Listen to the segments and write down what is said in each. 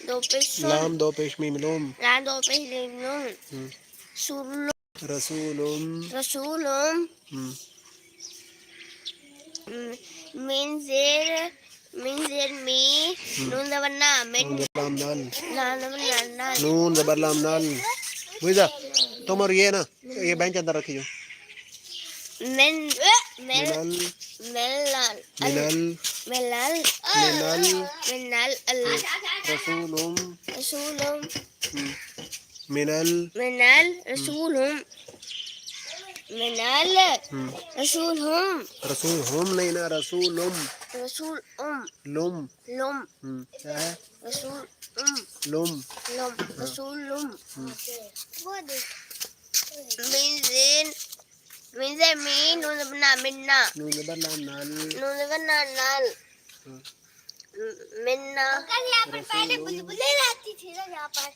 दो पेश सुन, लाम दो पेश मीम लूम, लाम दो पेश मीम लूम, सुल रसूलुम, रसूलुम, min zer मी, नून ज़बर ना, मिन नून ज़बर लाम लाम ज़बर ना, नाल, नून ज़बर लाम नाल। बुझा तुम और ये ना ये बेंच अंदर रखी जो मिन मिनल मिनल मिनल मिनल मिनल मिनल अल रसूलुम रसूलुम मिनल मिनल रसूलुम मिनल रसूलहुम रसूलहुम नहीं ना रसूलुम रसूल लुम लुम क्या है रसूल लुम लुम रसूल लुम min zer मी, नून ज़बर ना, मिन्ना नून ज़बर लाम नाल नून ज़बर ना, नाल मिन्ना पहले बुलबुलें रहती थी ना यहाँ पर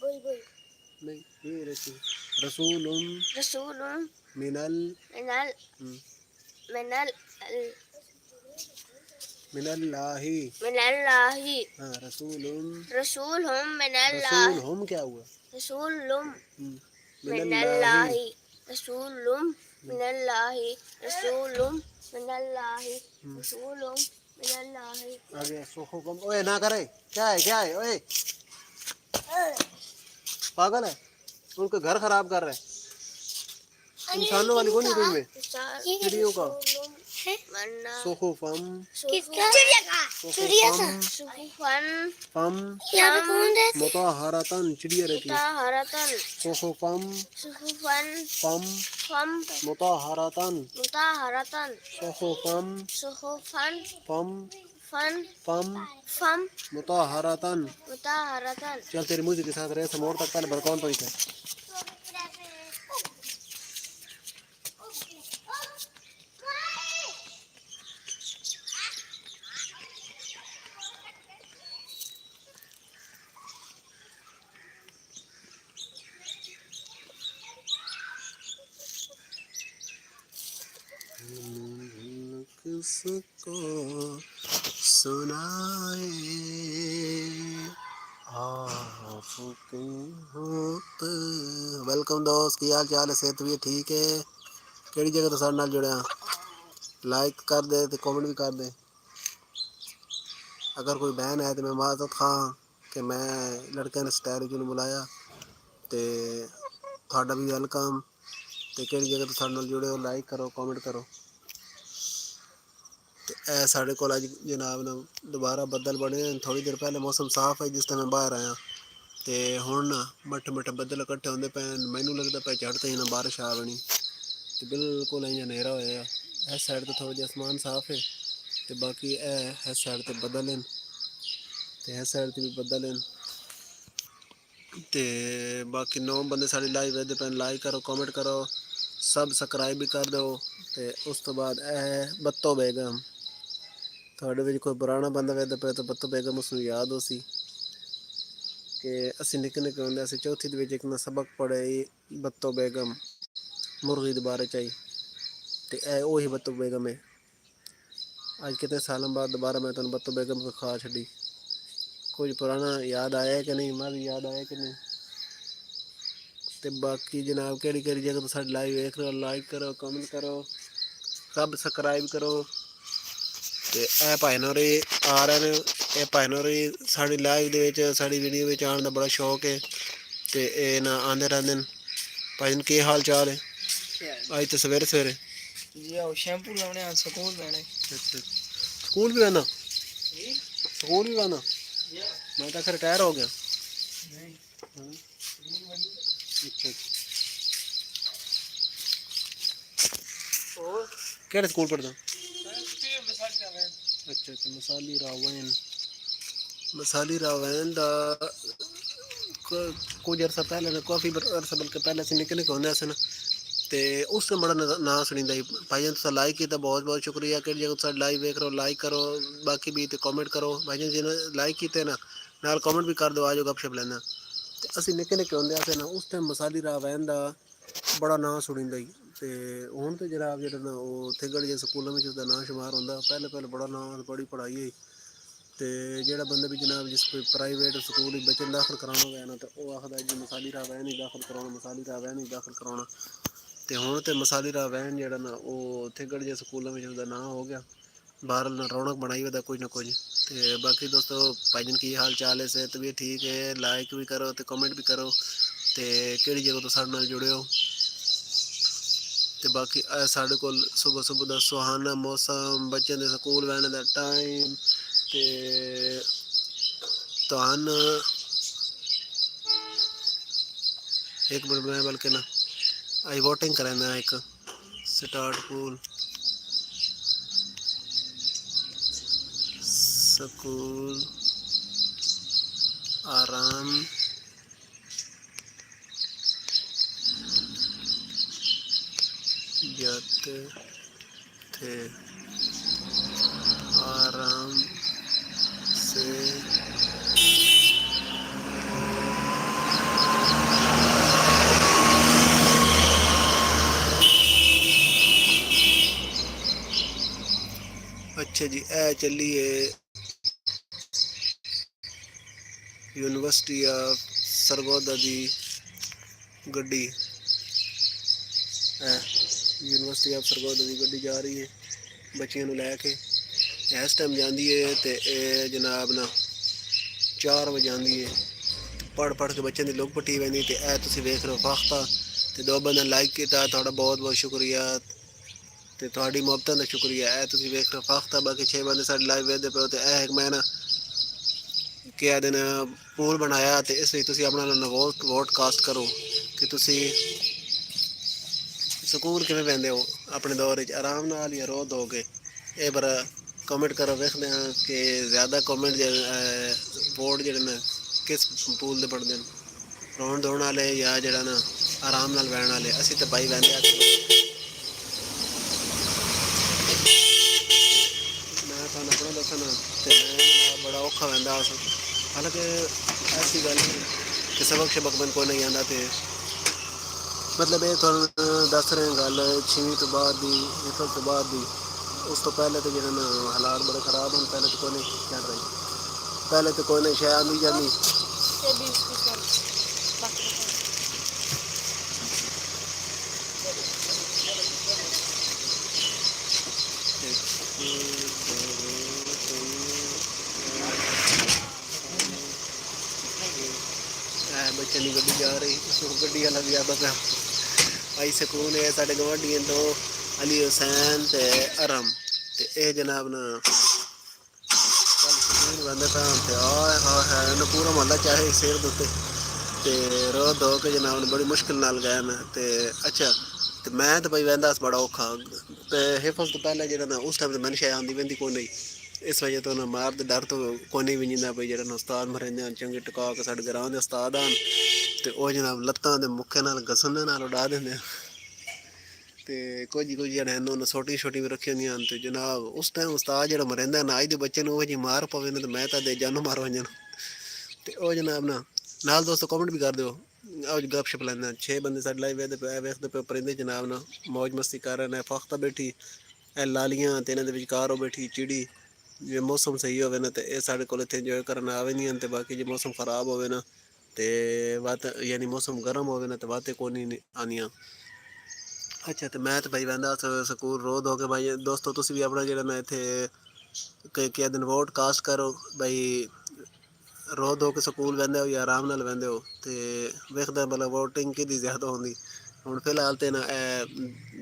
बुलबुल नहीं ये रहती रसूलुम रसूलुम मिनल मिनल मिनल मिनल्लाही मिनल्लाही हाँ रसूलुम रसूलहुम मिनल्लाह रसूलहुम क्या हुआ रसूलुम मिनल्लाही मिनल्लाही रसूलुम मिनल्लाही रसूलुम मिनल्लाही रसूलुम मिनल्लाही। आगे सुखुकुम ओए ना करे क्या है ओए पागल है उनका घर खराब कर रहे हैं इंसानों वाली कौन है कोई में चिड़ियों का सुखुफम किसका चिड़िया का चिड़िया का सुखुफन फम यहाँ पे कौन है मुताहरतन चिड़िया रहती है मुताहरतन सुखुफम सुखुफन फम फम मुताहरतन मुताहरतन सुखुफम सुखुफन फम फन फम फम मुताहरतन मुताहरतन। चल तेरी म्यूजिक के साथ रहे मोड़ तक पहले बरकौन तो ही थे किसको सुनाए आपके होत वेलकम दोस्त की हाल चाल है सेहत भी ठीक है केड़ी जगह तो सारे नाल जुड़े लाइक कर दे तो कमेंट भी कर दे अगर कोई बहन है तो मैं माजरत खां कि मैं लड़के ने स्टाइल क्यों नहीं बुलाया तो थोड़ा भी वेलकम तो केड़ी जगह तो सारे नाल जुड़े हो लाइक करो कमेंट करो ए साढ़े को अज जनाब ना दोबारा बदल बने थोड़ी देर पहले मौसम साफ है जिस टाइम मैं बाहर आया तो हुण ना मट्ठे मट्ठे बदल इकट्ठे होंदे पे मैनू लगता पे चढ़ते ही ना बारिश आ बनी तो बिल्कुल इं अंधेरा होया इस साइड तो थोड़ा जिहा आसमान साफ है तो बाकी इस साइड तो बदल हैं तो इस साइड भी बदल हैं तो बाकी 9 बंदे साड़ी लाइव वेदे पे लाइक करो कमेंट करो सब सबसक्राइब भी कर दो तो उस तो बाद बत्तो बेगम थोड़े विच कोई पुराना बंदा वेदे पे तो बत्तो बेगम उसनू याद हो सी कि असी निक्के निक्के होंदे असी चौथी दे विच एक ना सबक पढ़े बत्तो बेगम मुर्गी दे बारे च तो वही बत्तो बेगम है अज कितने सालों बाद दोबारा मैं तुम बत्तो बेगम को खा छी कुछ पुराना याद आया कि नहीं मैं भी याद आया कि नहीं तो बाकी जनाब केड़ी केड़ी जगह तो साडी लाइव देख रहे हो लाइक करो कमेंट करो सब सबसक्राइब करो तो यह भाई नौरे आ रहे हैं ये भाई नौरे साड़ी लाइव दे साड़ी वीडियो में आने का बड़ा शौक है तो ये ना आते रहते हैं भाई की हाल चाल है अज तो सवेरे सवेरे शैम्पू लाने स्कूल जाना स्कूल भी जाना स्कूल भी जाना मैं तो रिटायर हो गया अच्छा केड़े स्कूल पढ़दा अच्छा अच्छा मसाली रावैन दा कुछ अरसा पहले ना काफ़ी अरसा बल्कि पहले से निक्के निक्के होंदे ना तो उस बड़ा नाम सुनींदा भाईजान तुसा लाइक किया बहुत बहुत शुक्रिया कि जगह तुसा लाइव देख रहे हो लाइक करो बाकी भी तो कमेंट करो भाईजान जिन्हें लाइक किए ना नाल कमेंट भी कर दो आ जाओ गपशप लेना तो असी निक्के निक्के होंदे ना उस टाइम मसाली रावैन दा बड़ा नाम सुनींदा तो हूँ तो जनाब जो थिगड़ जे स्कूलों में उसका नाम शुमार होंगे पहले पहले बड़ा नाम बड़ी पढ़ाई ते जेह्ड़ा बंदा भी जनाब जिस कोई प्राइवेट स्कूल बच्चे दाखल कराना होवे ना तो वो आखदा जी मसाली राह वैन ही दाखल कराना, मसाली राह वैन ही दाखल कराना। ते हुण ते मसाली राह वैन जेह्ड़ा ना ओह् थिगड़ जे स्कूलों में उसदा नां हो गया, बहरहाल ना रौनक बनाई ओह्दा कुछ ना कुछ। ते बाकी दोस्तों भाईजन की हाल चाल है, सेहत भी ठीक है, लाइक भी करो ते कमेंट भी करो ते केह्ड़ी जगह तो साढ़े नाल जुड़े हो। ते बाकी साढ़े कोल सुबह सुबह दा सुहाना मौसम, बच्चें दे स्कूल वैने दा टाइम ते तुहान एक मिनट में बल्कि ना आई वोटिंग कराना एक स्टार्ट पूल स्कूल आराम जाते थे आराम से। अच्छा जी ए चली है यूनिवर्सिटी ऑफ सरगोदा दी गड्डी, यूनिवर्सिटी ऑफ सरगोदा दी गड्डी जा रही है बच्चियों को लैके। इस टाइम जाती है तो जनाब ना 4 बजे आती है, पढ़ पढ़ के बच्चों की लुक पट्टी पैंदी। तो यह तुम वेख रहे हो फाख्ता, तो 2 बंदे लाइक किया, थोड़ा बहुत बहुत शुक्रिया, तो थोड़ी मुहब्बतों का शुक्रिया। यह तुम वेख रहे हो फाख्ता, बाकी 6 बंदे साढ़े लाइव वेखते पे हो। तो यह एक मैं ना क्या दिन पूल बनाया, तो इसलिए तुम अपना वोट कास्ट करो कि तुम स्कूल किमें पैंदे हो अपने दौर आराम नाल या रो दोगे। ये पर कमेंट करो, वेखते हैं कि ज़्यादा कमेंट वोट जो ना किस पूल दे पढ़ते हैं, रोन धोने वाले या जरा ना आराम नाल बहन वाले। असी तो भाई बहते मैं थानू अपना दसा ना, तो मैं बड़ा औखा वहदा। हालांकि ऐसी गल नहीं कि सबक शबक मैंने कोई नहीं आता, तो मतलब ये थोड़ा दस रहे गल 6वीं तो बाद दी, हिफज तो बाद दी। उस तो पहले तो जो ना हालात बड़े खराब हैं, पहले तो कोई नहीं चल रही, पहले तो कोई नहीं शह आँदी जानी। बच्चों की गड्डी जा रही, गड्डी वाला भी आता पाया आई सकून है। साढ़े गवांढियों तो अली हुसैन ते अरम, ते यह जनाब ना कल सकून बंदे पैन, ते आए हाँ है पूरा मोहल्ला चाहे सिर दुते, ते रो धो के जनाब ने बड़ी मुश्किल नाल गए न। ते अच्छा तो मैं तो भाई वहदा बड़ा औखा, तो हिफज तो पहले जो ना उस टाइम तो मैंने शायद आँदी वहदी को नहीं, इस वजह तो ना मार के डर तो कोई नहीं विंदा भाई जो उस्ताद मरेंदे चंगे टका के साढ़े ग्रां के उस्ताद आन, तो वह जनाब लत्तां के मुक्के नाल गसने नाल उड़ा देंगे। तो कुछ कुछ जने उन्होंने छोटी छोटी भी रखी होंगे। तो जनाब उस टाइम उस्ताद जो मरेंदा ना अज के बच्चे वो जी मार पवे ना, तो मैं तो दे जानू मार वजन। तो वह जनाब ना नाल दोस्तों कमेंट भी कर दो, आज गप शप लेंदा। 6 बंदे साढ़े लाइव वेखते पे परिंदे जनाब ना मौज मस्ती कर रहे हैं। फाख्ता बैठी ए लालियां, तो इन्होंने विचकार बैठी चिड़ी। जो मौसम सही होवे ना तो ये साढ़े को इतने इंजॉय करना आवे नहीं, तो बाकी जो मौसम खराब होवे ना तो बात यानी मौसम गर्म होवे ना तो बातें को नहीं आनियाँ। अच्छा तो मैं तो भाई वहदा स्कूल रोज हो के भाई दोस्तों तुम भी अपना जो ना इतने क्या दिन वोट कास्ट करो भाई, रो धो के स्कूल वहदे हो या आराम नाल वहदे हो, तो वेखदा मतलब वोटिंग कि ज़्यादा होंगी। हुण फिलहाल तो ना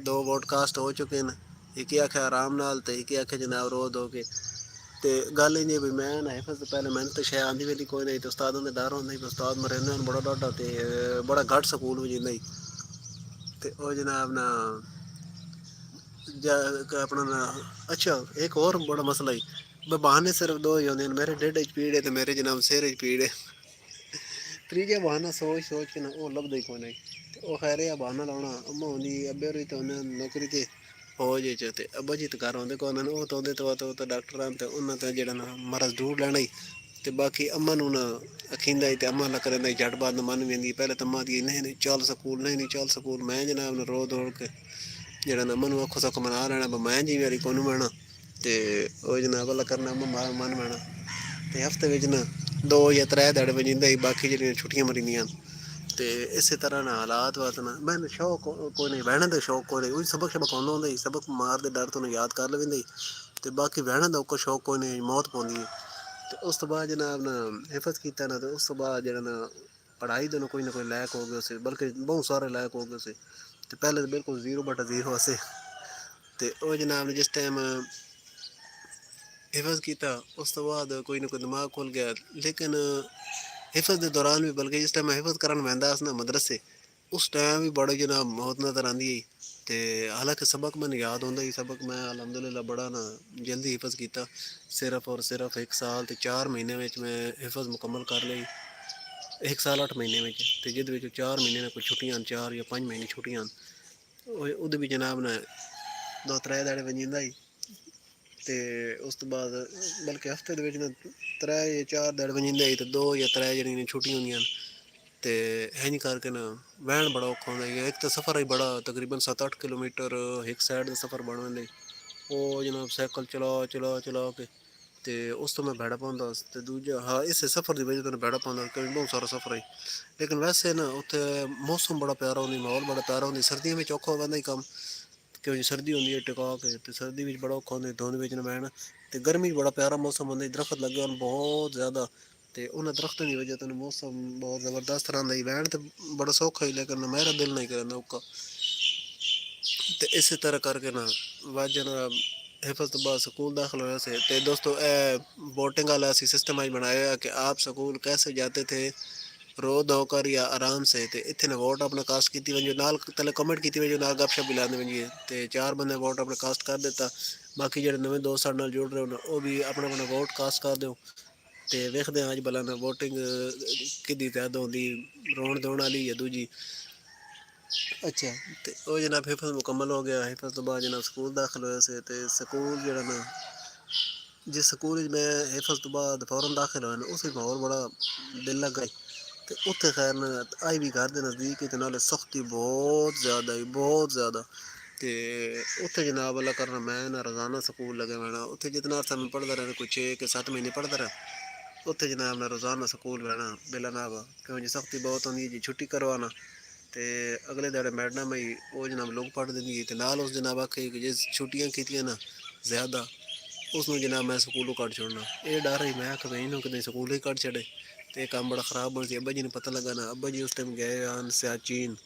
2 वोट कास्ट हो चुके हैं, एक ही आखे आराम नाल तो एक ही आखे जनाब रो धो के। तो गल इं भी मैं ना हिफज तो पहले मैंने तो शायद आँधी वेली कोई नहीं, तो उस्तादों के डर होंगे उस्ताद मरेंदे बड़ा डाडा, तो बड़ा घट स्कूल भी जिंदा ही। तो वह जनाब ना अपना ना अच्छा एक और बड़ा मसला ही बहाने सिर्फ 2 ही होंगे, मेरे ढिड च पीड़ है तो मेरे जनाब सिर च पीड़ है। त्रीजा बहाना सोच सोच के ना वो लभदा ही कोई नहीं। तो वह खैर यह बहाना लाना अम्मा होंगी अब्बे होरी तो उन्हें नौकरी ते फौज च, अब्बा जी तो घर आते कौन वो तो आते डॉक्टर आन, तो उन्हें तो जरा ना मरज ढूंढ लेना ही। तो बाकी अम्मा नू ना अखींदा ही, तो अम्मा ना करें झट बाद मन वेंदी पहले तो अम्मा दी नहीं नहीं चल स्कूल, नहीं नहीं चल स्कूल। मैं जनाब ने रो दौड़ के जरा ना अम्मा नू अखो सख मना लेना मैं जी मेरी कौन बना, तो वह जनाब अल्लाह करना अम्मा मन बना। ਤੇ ਹਫਤੇ ਵਿੱਚ ਨਾ 2 ਜਾਂ 3 ਦਿਹਾੜੇ ਵਜਿੰਦਾ ਹੀ, ਬਾਕੀ ਜਿਹੜੀਆਂ ਛੁੱਟੀਆਂ ਮਰੀਂਦੀਆਂ। ਤੇ ਇਸੇ ਤਰ੍ਹਾਂ ਨਾਲ ਹਾਲਾਤ ਵਾਤ ਨਾ ਮੈਨੂੰ ਸ਼ੌਕ ਕੋਈ ਨਹੀਂ, ਬਹਿਣ ਦਾ ਸ਼ੌਕ ਕੋਈ ਨਹੀਂ, ਉਹ ਸਬਕ ਸ਼ਬਕ ਆਉਂਦਾ ਹੁੰਦਾ ਸੀ, ਸਬਕ ਮਾਰ ਦੇ ਡਰ ਤੋਂ ਉਹਨੂੰ ਯਾਦ ਕਰ ਲਵੇਂਦਾ ਸੀ। ਤੇ ਬਾਕੀ ਬਹਿਣ ਦਾ ਕੋਈ ਸ਼ੌਕ ਕੋਈ ਨਹੀਂ, ਮੌਤ ਪਾਉਂਦੀ ਹੈ। ਤੇ ਉਸ ਤੋਂ ਬਾਅਦ ਜਨਾਬ ਨਾ ਹਿਫਜ਼ ਕੀਤਾ ਨਾ, ਤੇ ਉਸ ਤੋਂ ਬਾਅਦ ਜਿਹੜਾ ਨਾ ਪੜ੍ਹਾਈ ਦੇ ਨੂੰ ਕੋਈ ਨਾ ਕੋਈ ਲਾਇਕ ਹੋ ਗਏ ਸੀ, ਬਲਕਿ ਬਹੁਤ ਸਾਰੇ ਲਾਇਕ ਹੋ ਗਏ ਸੀ। ਤੇ ਪਹਿਲੇ ਤਾਂ ਬਿਲਕੁਲ 0/0 ਸੀ। ਤੇ ਉਹ ਜਨਾਬ ਨੇ ਜਿਸ ਟਾਈਮ ਹਿਫਜ਼ ਕੀਤਾ, ਉਸ ਤੋਂ ਬਾਅਦ ਕੋਈ ਨਾ ਕੋਈ ਦਿਮਾਗ ਖੁੱਲ ਗਿਆ। ਲੇਕਿਨ ਹਿਫਜ਼ ਦੇ ਦੌਰਾਨ ਵੀ, ਬਲਕਿ ਜਿਸ ਟਾਈਮ ਮੈਂ ਹਿਫਜ਼ ਕਰਨ ਬਹਿੰਦਾ ਸੀ ਨਾ ਮਦਰਸੇ, ਉਸ ਟਾਈਮ ਵੀ ਬੜੇ ਜਨਾਬ ਮੌਤ ਨਜ਼ਰ ਆਉਂਦੀ ਹੈ। ਤੇ ਹਾਲਾਂਕਿ ਸਬਕ ਮੈਨੂੰ ਯਾਦ ਹੁੰਦਾ ਸੀ, ਸਬਕ ਮੈਂ ਅਲਹਮਦੁਲਿਲਾ ਬੜਾ ਨਾ ਜਲਦੀ ਹਿਫਜ਼ ਕੀਤਾ। ਸਿਰਫ ਔਰ ਸਿਰਫ 1 ਸਾਲ ਤੇ 4 ਮਹੀਨੇ ਵਿੱਚ ਮੈਂ ਹਿਫਜ਼ ਮੁਕੰਮਲ ਕਰ ਲਈ। 1 ਸਾਲ 8 ਮਹੀਨੇ ਵਿੱਚ, ਤੇ ਜਿਹਦੇ ਵਿੱਚ 4 ਮਹੀਨੇ ਨਾਲ ਕੋਈ ਛੁੱਟੀਆਂ, 4 ਜਾਂ 5 ਮਹੀਨੇ ਛੁੱਟੀਆਂ ਹਨ। ਉਹਦੇ ਵੀ ਜਨਾਬ ਨੇ 2-3 ਦਿਹਾੜੇ ਵੰਜਿੰਦਾ ਸੀ। ਤੇ ਉਸ ਤੋਂ ਬਾਅਦ ਬਲਕਿ ਹਫਤੇ ਦੇ ਵਿੱਚ ਨਾ 3 ਜਾਂ 4 ਦਿਹਾੜੇ ਵੰਜਿੰਦਾ ਸੀ, ਤੇ 2 ਜਾਂ 3 ਜਿਹੜੀਆਂ ਛੁੱਟੀਆਂ ਹੁੰਦੀਆਂ ਹਨ। ਤੇ ਇੰਝ ਕਰਕੇ ਨਾ ਬਹਿਣ ਬੜਾ ਔਖਾ ਹੁੰਦਾ ਸੀ। ਇੱਕ ਤਾਂ ਸਫ਼ਰ ਹੀ ਬੜਾ, ਤਕਰੀਬਨ 7-8 ਕਿਲੋਮੀਟਰ ਇੱਕ ਸਾਈਡ ਦਾ ਸਫ਼ਰ ਬਣ ਜਾਂਦਾ ਸੀ। ਉਹ ਜਨਾਬ ਸਾਈਕਲ ਚਲਾ ਕੇ, ਤੇ ਉਸ ਤੋਂ ਮੈਂ ਬੈਠਾ ਪਾਉਂਦਾ। ਤੇ ਦੂਜਾ ਹਾਂ, ਇਸੇ ਸਫ਼ਰ ਦੀ ਵਜ੍ਹਾ ਤੋਂ ਬੈਠਾ ਪਾਉਂਦਾ, ਕਿਉਂਕਿ ਬਹੁਤ ਸਾਰਾ ਸਫ਼ਰ ਹੈ। ਲੇਕਿਨ ਵੈਸੇ ਨਾ ਉੱਥੇ ਮੌਸਮ ਬੜਾ ਪਿਆਰਾ ਹੁੰਦਾ, ਮਾਹੌਲ ਬੜਾ ਪਿਆਰਾ ਹੁੰਦਾ। ਸਰਦੀਆਂ ਵਿੱਚ ਔਖਾ ਹੋ ਜਾਂਦਾ ਹੀ ਕੰਮ, ਕਿਉਂਕਿ ਸਰਦੀ ਹੁੰਦੀ ਹੈ ਟਿਕਾ ਕੇ, ਤੇ ਸਰਦੀ ਵਿੱਚ ਬੜਾ ਔਖਾ ਹੁੰਦਾ ਧੁੰਦ ਵਿੱਚ ਨਾ ਬਹਿਣਾ। ਤੇ ਗਰਮੀ 'ਚ ਬੜਾ ਪਿਆਰਾ ਮੌਸਮ ਹੁੰਦਾ, ਦਰਖਤ ਲੱਗੇ ਹੋਣ ਬਹੁਤ ਜ਼ਿਆਦਾ, ਤੇ ਉਹਨਾਂ ਦਰਖਤਾਂ ਦੀ ਵਜ੍ਹਾ ਤੋਂ ਮੌਸਮ ਬਹੁਤ ਜ਼ਬਰਦਸਤ ਰਹਿੰਦਾ ਸੀ। ਬਹਿਣ ਤੇ ਬੜਾ ਸੌਖਾ ਹੀ, ਲੇਕਿਨ ਮੇਰਾ ਦਿਲ ਨਹੀਂ ਕਰਦਾ ਔਖਾ। ਤੇ ਇਸੇ ਤਰ੍ਹਾਂ ਕਰਕੇ ਨਾ ਬਾਅਦ ਜਨਾਬ ਹਿਫਜ਼ ਤੋਂ ਬਾਅਦ ਸਕੂਲ ਦਾਖਲ ਹੋਇਆ ਸੀ। ਤੇ ਦੋਸਤੋ ਇਹ बोटिंग वाला ऐसी सिस्टम आज बनाया है कि आप स्कूल कैसे जाते थे, रो धो कर या आराम से। ਤੇ ਇੱਥੇ ਨਾ ਵੋਟ ਆਪਣਾ ਕਾਸਟ ਕੀਤੀ ਵੰਜੋ, ਨਾਲ ਤਲੇ ਕਮੈਂਟ ਕੀਤੀ ਵੰਜੋ, ਨਾਲ ਗੱਪਸ਼ਪ ਵੀ ਲਾਉਂਦੇ ਵੰਜੀਏ। ਤੇ 4 ਬੰਦੇ ਵੋਟ ਆਪਣਾ ਕਾਸਟ ਕਰ ਦਿੱਤਾ। ਬਾਕੀ ਜਿਹੜੇ ਨਵੇਂ ਦੋਸਤ ਸਾਡੇ ਨਾਲ ਜੁੜ ਰਹੇ ਹੋ ਉਹ ਵੀ ਆਪਣਾ ਆਪਣਾ ਵੋਟ ਕਾਸਟ ਕਰ ਦਿਓ। ਤੇ ਵੇਖਦੇ ਹਾਂ ਅੱਜ ਭਲਾ ਨਾ ਵੋਟਿੰਗ ਕਿਹਦੀ ਤੈਦ ਹੁੰਦੀ, ਰੋਣ ਧੋਣ ਵਾਲੀ ਜਾਂ ਦੂਜੀ। ਅੱਛਾ, ਤੇ ਉਹ ਜਨਾਬ ਹਿਫਜ਼ ਮੁਕੰਮਲ ਹੋ ਗਿਆ। ਹਿਫਜ਼ ਤੋਂ ਬਾਅਦ ਜਨਾਬ ਸਕੂਲ ਦਾਖਲ ਹੋਇਆ ਸੀ। ਤੇ ਸਕੂਲ ਜਿਹੜਾ ਨਾ, ਜਿਸ ਸਕੂਲ ਵਿੱਚ ਮੈਂ ਹਿਫਜ਼ ਤੋਂ ਬਾਅਦ ਫੌਰਨ ਦਾਖਲ ਹੋਇਆ ਨਾ, ਉਸ ਵਿੱਚ ਮਾਹੌਲ ਬੜਾ ਦਿਲ ਲੱਗਾ। ਤੇ ਉੱਥੇ ਖੈਰ ਨਾ ਆਈ ਵੀ ਘਰ ਦੇ ਨਜ਼ਦੀਕ ਹੀ, ਤੇ ਨਾਲੇ ਸਖਤੀ ਬਹੁਤ ਜ਼ਿਆਦਾ ਹੀ, ਬਹੁਤ ਜ਼ਿਆਦਾ। ਤੇ ਉੱਥੇ ਜਨਾਬ ਅੱਲਾ ਕਰਨਾ ਮੈਂ ਨਾ ਰੋਜ਼ਾਨਾ ਸਕੂਲ ਲੱਗੇ ਬਹਿਣਾ। ਉੱਥੇ ਜਿਤਨਾ ਅਰਸਾ ਮੈਂ ਪੜ੍ਹਦਾ ਰਿਹਾ, ਕੋਈ 6 ਕਿ 7 ਮਹੀਨੇ ਪੜ੍ਹਦਾ ਰਿਹਾ। ਉੱਥੇ ਜਨਾਬ ਮੈਂ ਰੋਜ਼ਾਨਾ ਸਕੂਲ ਬਹਿਣਾ ਬਿਲਾ ਨਾਗਾ, ਕਿਉਂ ਜੀ ਸਖਤੀ ਬਹੁਤ ਹੁੰਦੀ ਜੀ। ਛੁੱਟੀ ਕਰਵਾਉਣਾ ਤੇ ਅਗਲੇ ਦਿਹਾੜੇ ਮੈਡਮ ਹੀ ਉਹ ਜਨਾਬ ਲੋਕ ਪੜ੍ਹ ਦਿੰਦੀ, ਤੇ ਨਾਲ ਉਸ ਜਨਾਬ ਆਖੇ ਕਿ ਜੇ ਛੁੱਟੀਆਂ ਕੀਤੀਆਂ ਨਾ ਜ਼ਿਆਦਾ, ਉਸਨੂੰ ਜਨਾਬ ਮੈਂ ਸਕੂਲੋਂ ਕੱਢ ਛੱਡਣਾ। ਇਹ ਡਰ ਹੀ ਮੈਂ ਕਿ ਇਹਨੂੰ ਕਿਤੇ ਸਕੂਲ ਹੀ ਕੱਢ ਛੱਡੇ ਤੇ ਇਹ ਕੰਮ ਬੜਾ ਖ਼ਰਾਬ ਹੋਣਾ ਸੀ। ਅੱਬਾ ਜੀ ਨੂੰ ਪਤਾ ਲੱਗਾ ਨਾ, ਅੱਬਾ ਜੀ ਉਸ ਟਾਈਮ ਗਏ ਹਨ ਸਿਆਚੀਨ।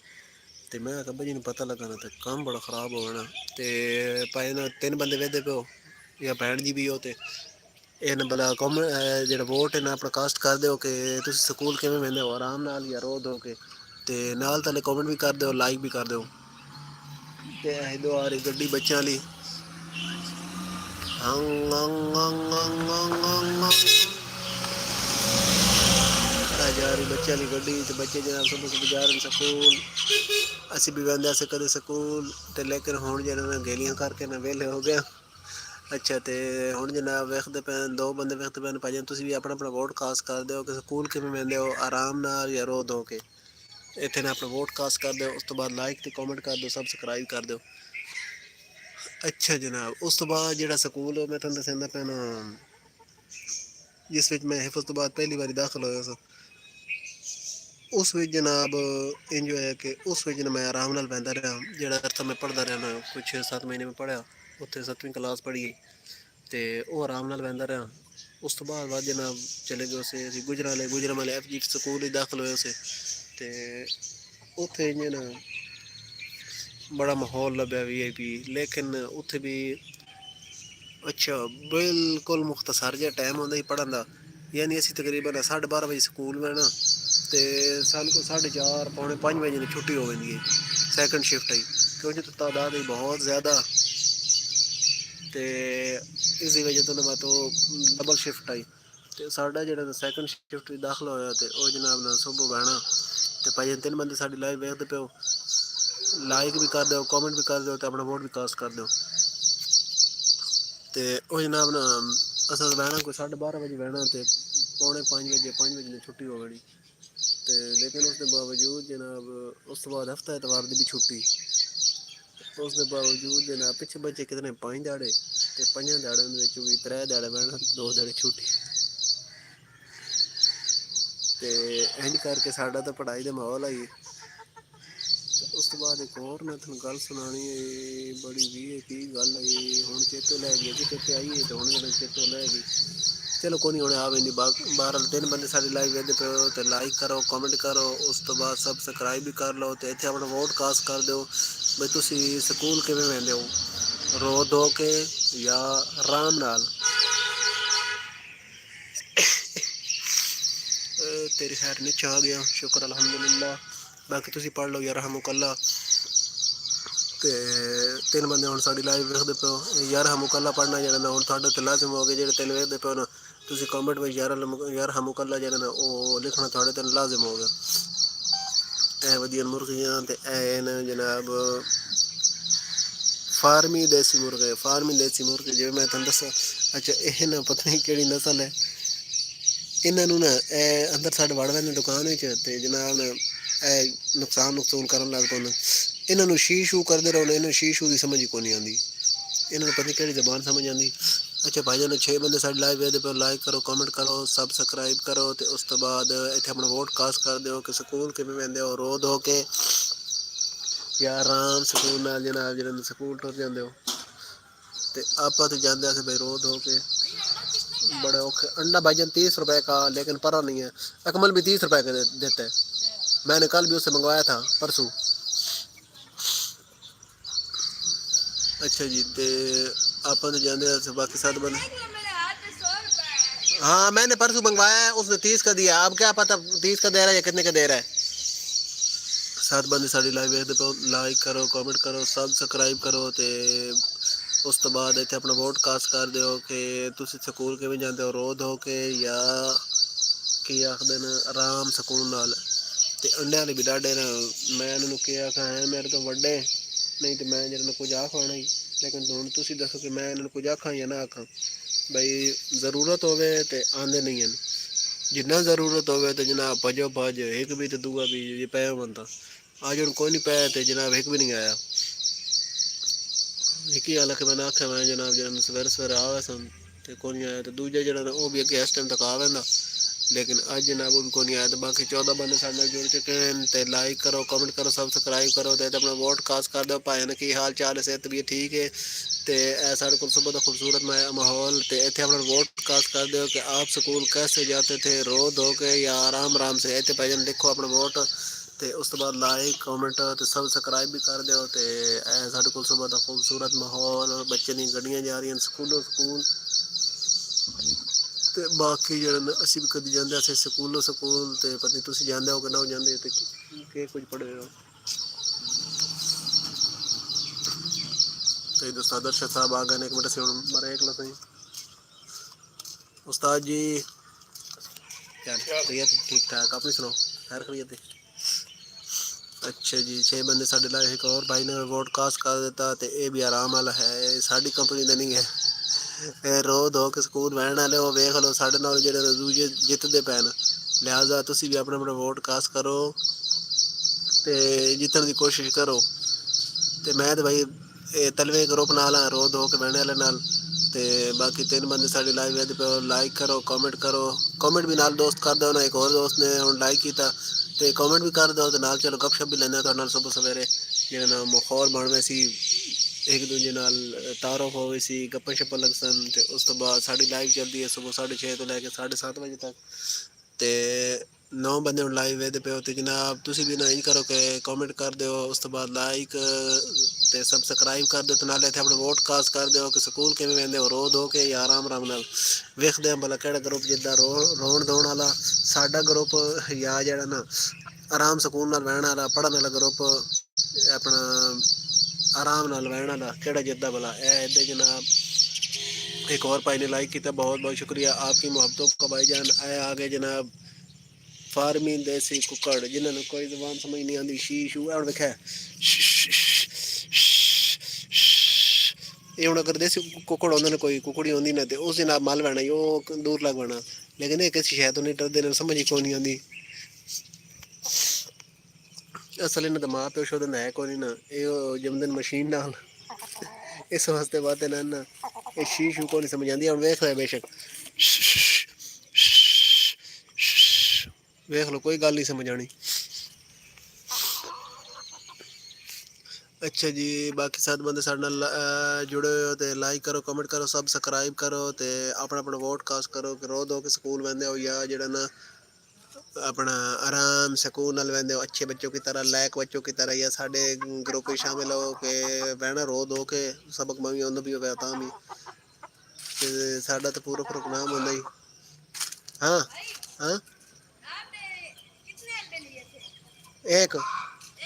ਤੇ ਮੈਂ ਅੱਬਾ ਜੀ ਨੂੰ ਪਤਾ ਲੱਗਾ ਨਾ, ਤੇ ਕੰਮ ਬੜਾ ਖ਼ਰਾਬ ਹੋ ਜਾਣਾ। ਤੇ ਭਾਈ ਨਾ 3 ਬੰਦੇ ਵੇਖਦੇ ਪਿਓ, ਜਾਂ ਭੈਣ ਜੀ ਵੀ ਉਹ, ਤੇ ਇਹਨ ਬਲਾ ਕੌਮ ਜਿਹੜਾ ਵੋਟ ਇਹਨਾਂ ਆਪਣਾ ਕਾਸਟ ਕਰ ਦਿਓ ਕਿ ਤੁਸੀਂ ਸਕੂਲ ਕਿਵੇਂ ਵਹਿੰਦੇ ਹੋ, ਆਰਾਮ ਨਾਲ ਜਾਂ ਰੋ ਧੋ ਕੇ। ਤੇ ਨਾਲ ਤਾਲੇ ਕਮੈਂਟ ਵੀ ਕਰ ਦਿਓ, ਲਾਈਕ ਵੀ ਕਰ ਦਿਓ। ਤੇ ਇਹ ਦੁਆ ਰਹੀ ਗੱਡੀ ਬੱਚਿਆਂ ਲਈ। ਜਾ ਰਹੀ ਬੱਚਿਆਂ ਦੀ ਗੱਡੀ, ਤੇ ਬੱਚੇ ਜਨਾਬ ਸਭ ਜਾ ਰਹੇ ਸਕੂਲ। ਅਸੀਂ ਵੀ ਵਹਿੰਦੇ ਸੀ ਕਦੇ ਸਕੂਲ, ਤੇ ਲੇਕਿਨ ਹੁਣ ਜਿਹੜਾ ਨਾ ਗੇਲੀਆਂ ਕਰਕੇ ਨਾ ਵਿਹਲੇ ਹੋ ਗਏ। ਅੱਛਾ, ਤੇ ਹੁਣ ਜਨਾਬ ਵੇਖਦੇ ਪਏ 2 ਬੰਦੇ ਵੇਖਦੇ ਪਏ ਭਾਜੀ, ਤੁਸੀਂ ਵੀ ਆਪਣਾ ਆਪਣਾ ਵੋਟ ਕਾਸਟ ਕਰ ਦਿਓ ਕਿ ਸਕੂਲ ਕਿਵੇਂ ਵਹਿੰਦੇ ਹੋ, ਆਰਾਮ ਨਾਲ ਜਾਂ ਰੋ ਧੋ ਕੇ। ਇੱਥੇ ਨਾ ਆਪਣਾ ਵੋਟ ਕਾਸਟ ਕਰ ਦਿਓ। ਉਸ ਤੋਂ ਬਾਅਦ ਲਾਈਕ ਤੇ ਕਮੈਂਟ ਕਰ ਦਿਓ, ਸਬਸਕ੍ਰਾਈਬ ਕਰ ਦਿਓ। ਅੱਛਾ ਜਨਾਬ, ਉਸ ਤੋਂ ਬਾਅਦ ਜਿਹੜਾ ਸਕੂਲ ਮੈਂ ਤੁਹਾਨੂੰ ਦੱਸਦਾ ਪੈਣਾ, ਜਿਸ ਵਿੱਚ ਮੈਂ ਹਿਫਜ਼ ਤੋਂ ਬਾਅਦ ਪਹਿਲੀ ਵਾਰੀ ਦਾਖਲ ਹੋਇਆ ਸੀ, ਉਸ ਵਿੱਚ ਜਨਾਬ ਇੰਜ ਹੋਇਆ ਕਿ ਉਸ ਵਿੱਚ ਮੈਂ ਆਰਾਮ ਨਾਲ ਬਹਿੰਦਾ ਰਿਹਾ। ਜਿਹੜਾ ਅਰਸਾ ਮੈਂ ਪੜ੍ਹਦਾ ਰਿਹਾ ਨਾ, ਕੁਛ 6-7 ਮਹੀਨੇ ਮੈਂ ਪੜ੍ਹਿਆ ਉੱਥੇ, 7ਵੀਂ ਕਲਾਸ ਪੜ੍ਹੀ, ਤੇ ਉਹ ਆਰਾਮ ਨਾਲ ਬਹਿੰਦਾ ਰਿਹਾ। ਉਸ ਤੋਂ ਬਾਅਦ ਜਨਾਬ ਚਲੇ ਗਏ ਸੀ ਅਸੀਂ ਗੁਜਰਾਂਵਾਲੇ FG ਸਕੂਲ ਵਿੱਚ ਦਾਖਲ ਹੋਏ ਸੀ। ਤੇ ਉੱਥੇ ਇੰਜ ਨਾ ਬੜਾ ਮਾਹੌਲ ਲੱਭਿਆ VIP, ਲੇਕਿਨ ਉੱਥੇ ਵੀ ਅੱਛਾ ਬਿਲਕੁਲ ਮੁਖਤਸਰ ਜਿਹਾ ਟਾਈਮ ਹੁੰਦਾ ਸੀ ਪੜ੍ਹਨ ਦਾ। ਯਾਨੀ ਅਸੀਂ ਤਕਰੀਬਨ 12:30 ਵਜੇ ਸਕੂਲ ਬਹਿਣਾ, ਤੇ ਸਾਨੂੰ ਕੋਲ 4:30 ਪੌਣੇ 5 ਵਜੇ ਦੀ ਛੁੱਟੀ ਹੋ ਜਾਂਦੀ ਹੈ ਸੈਕਿੰਡ ਸ਼ਿਫਟ ਹੀ, ਕਿਉਂਕਿ ਤਾਦਾਦ ਹੀ ਬਹੁਤ ਜ਼ਿਆਦਾ। ਤੇ ਇਸ ਦੀ ਵਜ੍ਹਾ ਤੋਂ ਨਾ ਉਹ ਡਬਲ ਸ਼ਿਫਟ ਆਈ। ਤੇ ਸਾਡਾ ਜਿਹੜਾ ਸੈਕਿੰਡ ਸ਼ਿਫਟ ਦਾਖਲਾ ਹੋਇਆ, ਤੇ ਉਹ ਜਨਾਬ ਨਾਲ ਸੁਬਹ ਬਹਿਣਾ। ਤੇ ਭਾਈ 3 ਬੰਦੇ ਸਾਡੀ ਲਾਈਵ ਵੇਖਦੇ ਪਿਓ, ਲਾਈਕ ਵੀ ਕਰ ਦਿਓ, ਕਮੈਂਟ ਵੀ ਕਰ ਦਿਓ, ਤੇ ਆਪਣਾ ਵੋਟ ਵੀ ਕਾਸਟ ਕਰ ਦਿਓ। ਤੇ ਉਹ ਜਨਾਬ ਨਾ ਅਸਾਂ ਬਹਿਣਾ ਕੋਈ 12:30 ਵਜੇ ਬਹਿਣਾ, ਤੇ ਪੌਣੇ 5 ਵਜੇ ਛੁੱਟੀ ਹੋ ਜਾਣੀ। ਤੇ ਲੇਕਿਨ ਉਸ ਦੇ ਬਾਵਜੂਦ ਜਨਾਬ ਉਸ ਤੋਂ ਬਾਅਦ ਹਫ਼ਤਾ ਐਤਵਾਰ ਦੀ ਵੀ ਛੁੱਟੀ। ਉਸ ਦੇ ਬਾਵਜੂਦ ਜਨਾਬ ਪਿੱਛੇ ਬੱਚੇ ਕਿਤਨੇ 5 ਦਿਹਾੜੇ, ਤੇ 5 ਦਿਹਾੜਿਆਂ ਦੇ ਵਿੱਚ ਵੀ 3 ਦਿਹਾੜੇ ਬਹਿਣਾ, 2 ਦਿਹਾੜੇ ਛੁੱਟੀ। ਤੇ ਇੰਜ ਕਰਕੇ ਸਾਡਾ ਤਾਂ ਪੜ੍ਹਾਈ ਦਾ ਮਾਹੌਲ ਆਈ। ਉਸ ਤੋਂ ਬਾਅਦ ਇੱਕ ਹੋਰ ਮੈਂ ਤੁਹਾਨੂੰ ਗੱਲ ਸੁਣਾਉਣੀ ਹੈ, ਬੜੀ ਵੀ ਗੱਲ ਹੈ, ਹੁਣ ਚੇਤੇ ਲੈ ਗਈ ਕਿ ਚੇਤੇ ਆਈ ਹੈ, ਤੇ ਹੁਣ ਜਦੋਂ ਚੇਤੇ ਲੈ ਗਈ ਚਲੋ ਕੋਈ ਨਹੀਂ, ਹੁਣ ਆਵੇ ਨਹੀਂ। ਬਾਹਰ 3 ਬੰਦੇ ਸਾਡੀ ਲਾਈਵ ਵੇਖਦੇ ਪਏ ਹੋ, ਤੇ ਲਾਈਕ ਕਰੋ, ਕਮੈਂਟ ਕਰੋ, ਉਸ ਤੋਂ ਬਾਅਦ ਸਬਸਕ੍ਰਾਈਬ ਵੀ ਕਰ ਲਓ, ਤੇ ਇੱਥੇ ਆਪਣਾ ਵੋਟ ਕਾਸਟ ਕਰ ਦਿਓ ਬਈ ਤੁਸੀਂ ਸਕੂਲ ਕਿਵੇਂ ਵਹਿੰਦੇ ਹੋ, ਰੋ ਧੋ ਕੇ ਜਾਂ ਆਰਾਮ ਨਾਲ। ਤੇਰੀ ਖੈਰ ਨੀਚੇ ਆ ਗਿਆ, ਸ਼ੁਕਰ ਅਲਹਮਦੁਲਿਲਾ। ਬਾਕੀ ਤੁਸੀਂ ਪੜ੍ਹ ਲਓ ਯਰਹਮੁਕੱਲਾ। ਤੇ 3 ਬੰਦੇ ਹੁਣ ਸਾਡੀ ਲਾਈਵ ਵੇਖਦੇ ਪਏ ਹੋ, ਯਰਹਮੁਕੱਲਾ ਪੜ੍ਹਨਾ ਜਿਹੜਾ ਨਾ ਹੁਣ ਤੁਹਾਡੇ ਤੇ ਲਾਜ਼ਮ ਹੋ ਗਿਆ। ਜਿਹੜੇ 3 ਵੇਖਦੇ ਪਏ ਹੋ ਨਾ, ਤੁਸੀਂ ਕਮੈਂਟ ਵਿੱਚ ਯਰਹਮੁਕੱਲਾ ਜਿਹੜਾ ਨਾ ਉਹ ਲਿਖਣਾ ਤੁਹਾਡੇ ਤੇ ਲਾਜ਼ਮ ਹੋ ਗਿਆ। ਇਹ ਵਧੀਆ ਮੁਰਗੀਆਂ ਤੇ ਇਹ ਨੇ ਜਨਾਬ ਫਾਰਮੀ ਦੇਸੀ ਮੁਰਗੇ, ਜਿਵੇਂ ਮੈਂ ਤੁਹਾਨੂੰ ਦੱਸਾਂ। ਅੱਛਾ, ਇਹ ਨਾ ਪਤਾ ਨਹੀਂ ਕਿਹੜੀ ਨਸਲ ਹੈ, ਇਹਨਾਂ ਨੂੰ ਨਾ ਇਹ ਅੰਦਰ ਸਾਡੇ ਵੜ ਲੈਂਦੇ ਦੁਕਾਨ ਵਿੱਚ, ਤੇ ਜਨਾਬ ਇਹ ਨੁਕਸਾਨ ਕਰਨ ਲੱਗ ਪੈਂਦੇ। ਇਹਨਾਂ ਨੂੰ ਸ਼ੂ ਕਰਦੇ ਰਹੋ, ਇਹਨਾਂ ਸ਼ੂ ਦੀ ਸਮਝ ਹੀ ਕੋਈ ਨਹੀਂ ਆਉਂਦੀ, ਇਹਨਾਂ ਨੂੰ ਪਤਾ ਨਹੀਂ ਕਿਹੜੀ ਜ਼ਬਾਨ ਸਮਝ ਆਉਂਦੀ। ਅੱਛਾ ਭਾਈ ਜਾਨ, 6 ਬੰਦੇ ਸਾਡੇ ਲਾਈਵ ਵੇਖਦੇ ਪਏ, ਲਾਈਕ ਕਰੋ, ਕਮੈਂਟ ਕਰੋ, ਸਬਸਕ੍ਰਾਈਬ ਕਰੋ, ਤੇ ਉਸ ਤੋਂ ਬਾਅਦ ਇੱਥੇ ਆਪਣਾ ਵੋਟ ਕਾਸਟ ਕਰ ਦਿਓ ਕਿ ਸਕੂਲ ਕਿਵੇਂ ਵਹਿੰਦੇ ਹੋ, ਰੋ ਧੋ ਕੇ ਜਾਂ ਆਰਾਮ ਸਕੂਲ ਨਾਲ। ਜਨਾਬ ਜਿਹੜੇ ਸਕੂਲ ਟੁਰ ਜਾਂਦੇ ਹੋ, ਤੇ ਆਪਾਂ तो जाते हैं भाई रो धो के बड़े औखे। अंडा भाईजान 30 रुपए का, लेकिन परा नहीं है। अकमल भी 30 रुपए का देता है, मैंने कल भी उससे मंगवाया था, परसों। अच्छा जी, तो आप तो जाते हैं बाकी 7 बंदे। हाँ मैंने परसों मंगवाया है, उसने 30 का दिया, अब क्या पता 30 का दे रहा है या कितने का दे रहा है। 7 बंदे साड़ी लाइव देखते पे, लाइक करो, कमेंट करो, सब्सक्राइब करो, तो उस तो बाद इतने अपना वोट कास्ट कर दो कि तुम स्कूल किमें जाते हो, रो धो के या की आखते न आराम सुकून नाल। ते अंडे वाले भी डाडे ने, मैं इन्होंने क्या आखा है मेरे तो वड्डे, नहीं तो मैं जिन्होंने कुछ आख आना ही। लेकिन हुण तुसीं दसो कि मैं इन्होंने कुछ आखा या ना आखा। बई जरूरत होवे ते आंदे नहीं हैं, जिन्ना जरूरत होवे तो जनाब भजो भज, एक भी तो दूआ भी जे पै बनता। अज हुण कोई नहीं पाया, तो जनाब एक भी नहीं आया। एक ही हाल है कि मैंने आख्या मैं जनाब जरा सवेरे सवेरे आवे सन, तो कोई नहीं आया। तो दूजा जरा वो भी अगे इस टाइम तक आ वैंदा, लेकिन अज जनाब वो भी कोई नहीं आया। तो बाकी 14 बंदे साडे नाल जुड़ चुके हैं, तो लाइक करो, कमेंट करो, सब्सक्राइब करो, तो अपना वोट कास्ट कर दो। भाई ने की हाल चाल है, सेहत भी ठीक है, तो यह साढ़े को सुबह का खूबसूरत माहौल। तो इतने अपना वोट कास्ट कर दो कि आप स्कूल कैसे जाते थे, रो धो के या आराम से। इतने भाई जन लिखो अपना वोट, तो उस तो बाद लाइक कमेंट तो सब्सक्राइब भी कर दो। तो साढ़े को सुबह का खूबसूरत माहौल, बच्चे दी गड्डियां जा रही स्कूलों स्कूल। तो बाकी जरा असी भी कभी जाते अस स्कूलों स्कूल, तो पता नहीं तुम जाते हो कि ना जाते, तो के कुछ पढ़े हो। तो दोस्त दर्शक साहब आ गए, एक मिनट से मारे एक सही। उस्ताद जी क्या खैरियत, ठीक ठाक, अपनी सुनाओ, खैर खैरियत है। अच्छा जी, 6 बंदे साढ़े लाए, एक और भाई ने वोट कास्ट कर देता, तो ये भी आराम वाला है, साड़ी कंपनी का नहीं है। रो धो के स्कूल बहन वाले वो वेख लो, साढ़े नाल जो दूजे जितते पे न, लिहाजा तुम भी अपना अपना वोट कास्ट करो, तो जितने की कोशिश करो। तो मैं तो भाई तलवे ग्रुप नाल हाँ, रो धो के बहने वाले नाल। ते बाकी 3 बंदे साड़ी लाइव वेखदे पे, लाइक करो, कमेंट करो, कमेंट भी नाल दोस्त कर दो ना। एक और दोस्त ने हुण लाइक किया, तो कमेंट भी कर दो, तो नाल चलो गपशप भी लेंदे तुहाडे नाल सुबह सवेरे, जिहड़ा ना माहौल बनवे सी, एक दूजे नाल तारुफ होवे सी, गप्पां शप्पां लग सन। ते उस तो बाद साड़ी लाइव चलदी है सुबह 6:30 तो लैके 7:30 बजे तक। ते 9 बंदे हुण लाइव वेखदे पे हो, ते जनाब तुसीं भी ना इंज करो कि कमेंट कर दो, उस तो बाद लाइक ते सब्सक्राइब कर दो, तो नाले इत्थे अपना वोट कास्ट कर दो कि स्कूल किवें वेंदे हो, रो धो के या आराम नाल। वेखदे आं भला केड़ा ग्रुप जिद्दां रोण धोण वाला साडा ग्रुप, या जेह्ड़ा ना आराम सकून नाल बहण वाला पढ़न वाला ग्रुप, अपना आराम नाल बहण वाला केड़ा जिद्दां भला। इधर जनाब एक और भाई ने लाइक किया, बहुत बहुत शुक्रिया आपकी मोहब्बतों का भाईजान। आगे जनाब फार्मिंग देसी कुकड़, जिन्होंने कोई जबान समझ नहीं आती, शी शू है देखा ये हूँ। अगर देसी कुकड़ होंगे कोई कुकड़ी होंगी ना, तो उस दिन आप मल बैना वो दूर लग बैना, लेकिन ये किसी शायद नहीं डरते, समझ ही कोई नहीं आती। असल इन्हें तो माँ प्यो शुद्ध है कोई ना, ये जमदे मशीन नाल, इस वास्ते बात है ना ये शी शू को नहीं समझ आती। हम वेख रहे बेशक ਵੇਖ ਲਓ ਕੋਈ ਗੱਲ ਨਹੀਂ ਸਮਝ ਆਣੀ। ਅੱਛਾ ਜੀ, ਬਾਕੀ 7 ਬੰਦੇ ਸਾਡੇ ਨਾਲ ਜੁੜੇ ਹੋਏ ਹੋ ਤੇ ਲਾਈਕ ਕਰੋ, ਕਮੈਂਟ ਕਰੋ, ਸਬਸਕ੍ਰਾਈਬ ਕਰੋ ਤੇ ਆਪਣਾ ਆਪਣਾ ਵੋਟ ਕਾਸਟ ਕਰੋ ਕਿ ਰੋ ਦੋ ਕੇ ਸਕੂਲ ਵੰਦੇ ਹੋ ਜਾਂ ਜਿਹੜਾ ਨਾ अपना आराम सुकून नाल वहदे हो अच्छे बच्चों की तरह, लायक बच्चों की तरह, या साढ़े ग्रुप में शामिल हो के बहना रो धो के सबक मंगी आंदा भी होवे तां भी ते साडा तो पूरा प्रोग्राम होंदा ही। हाँ हाँ कितने अंडे लिए थे? एक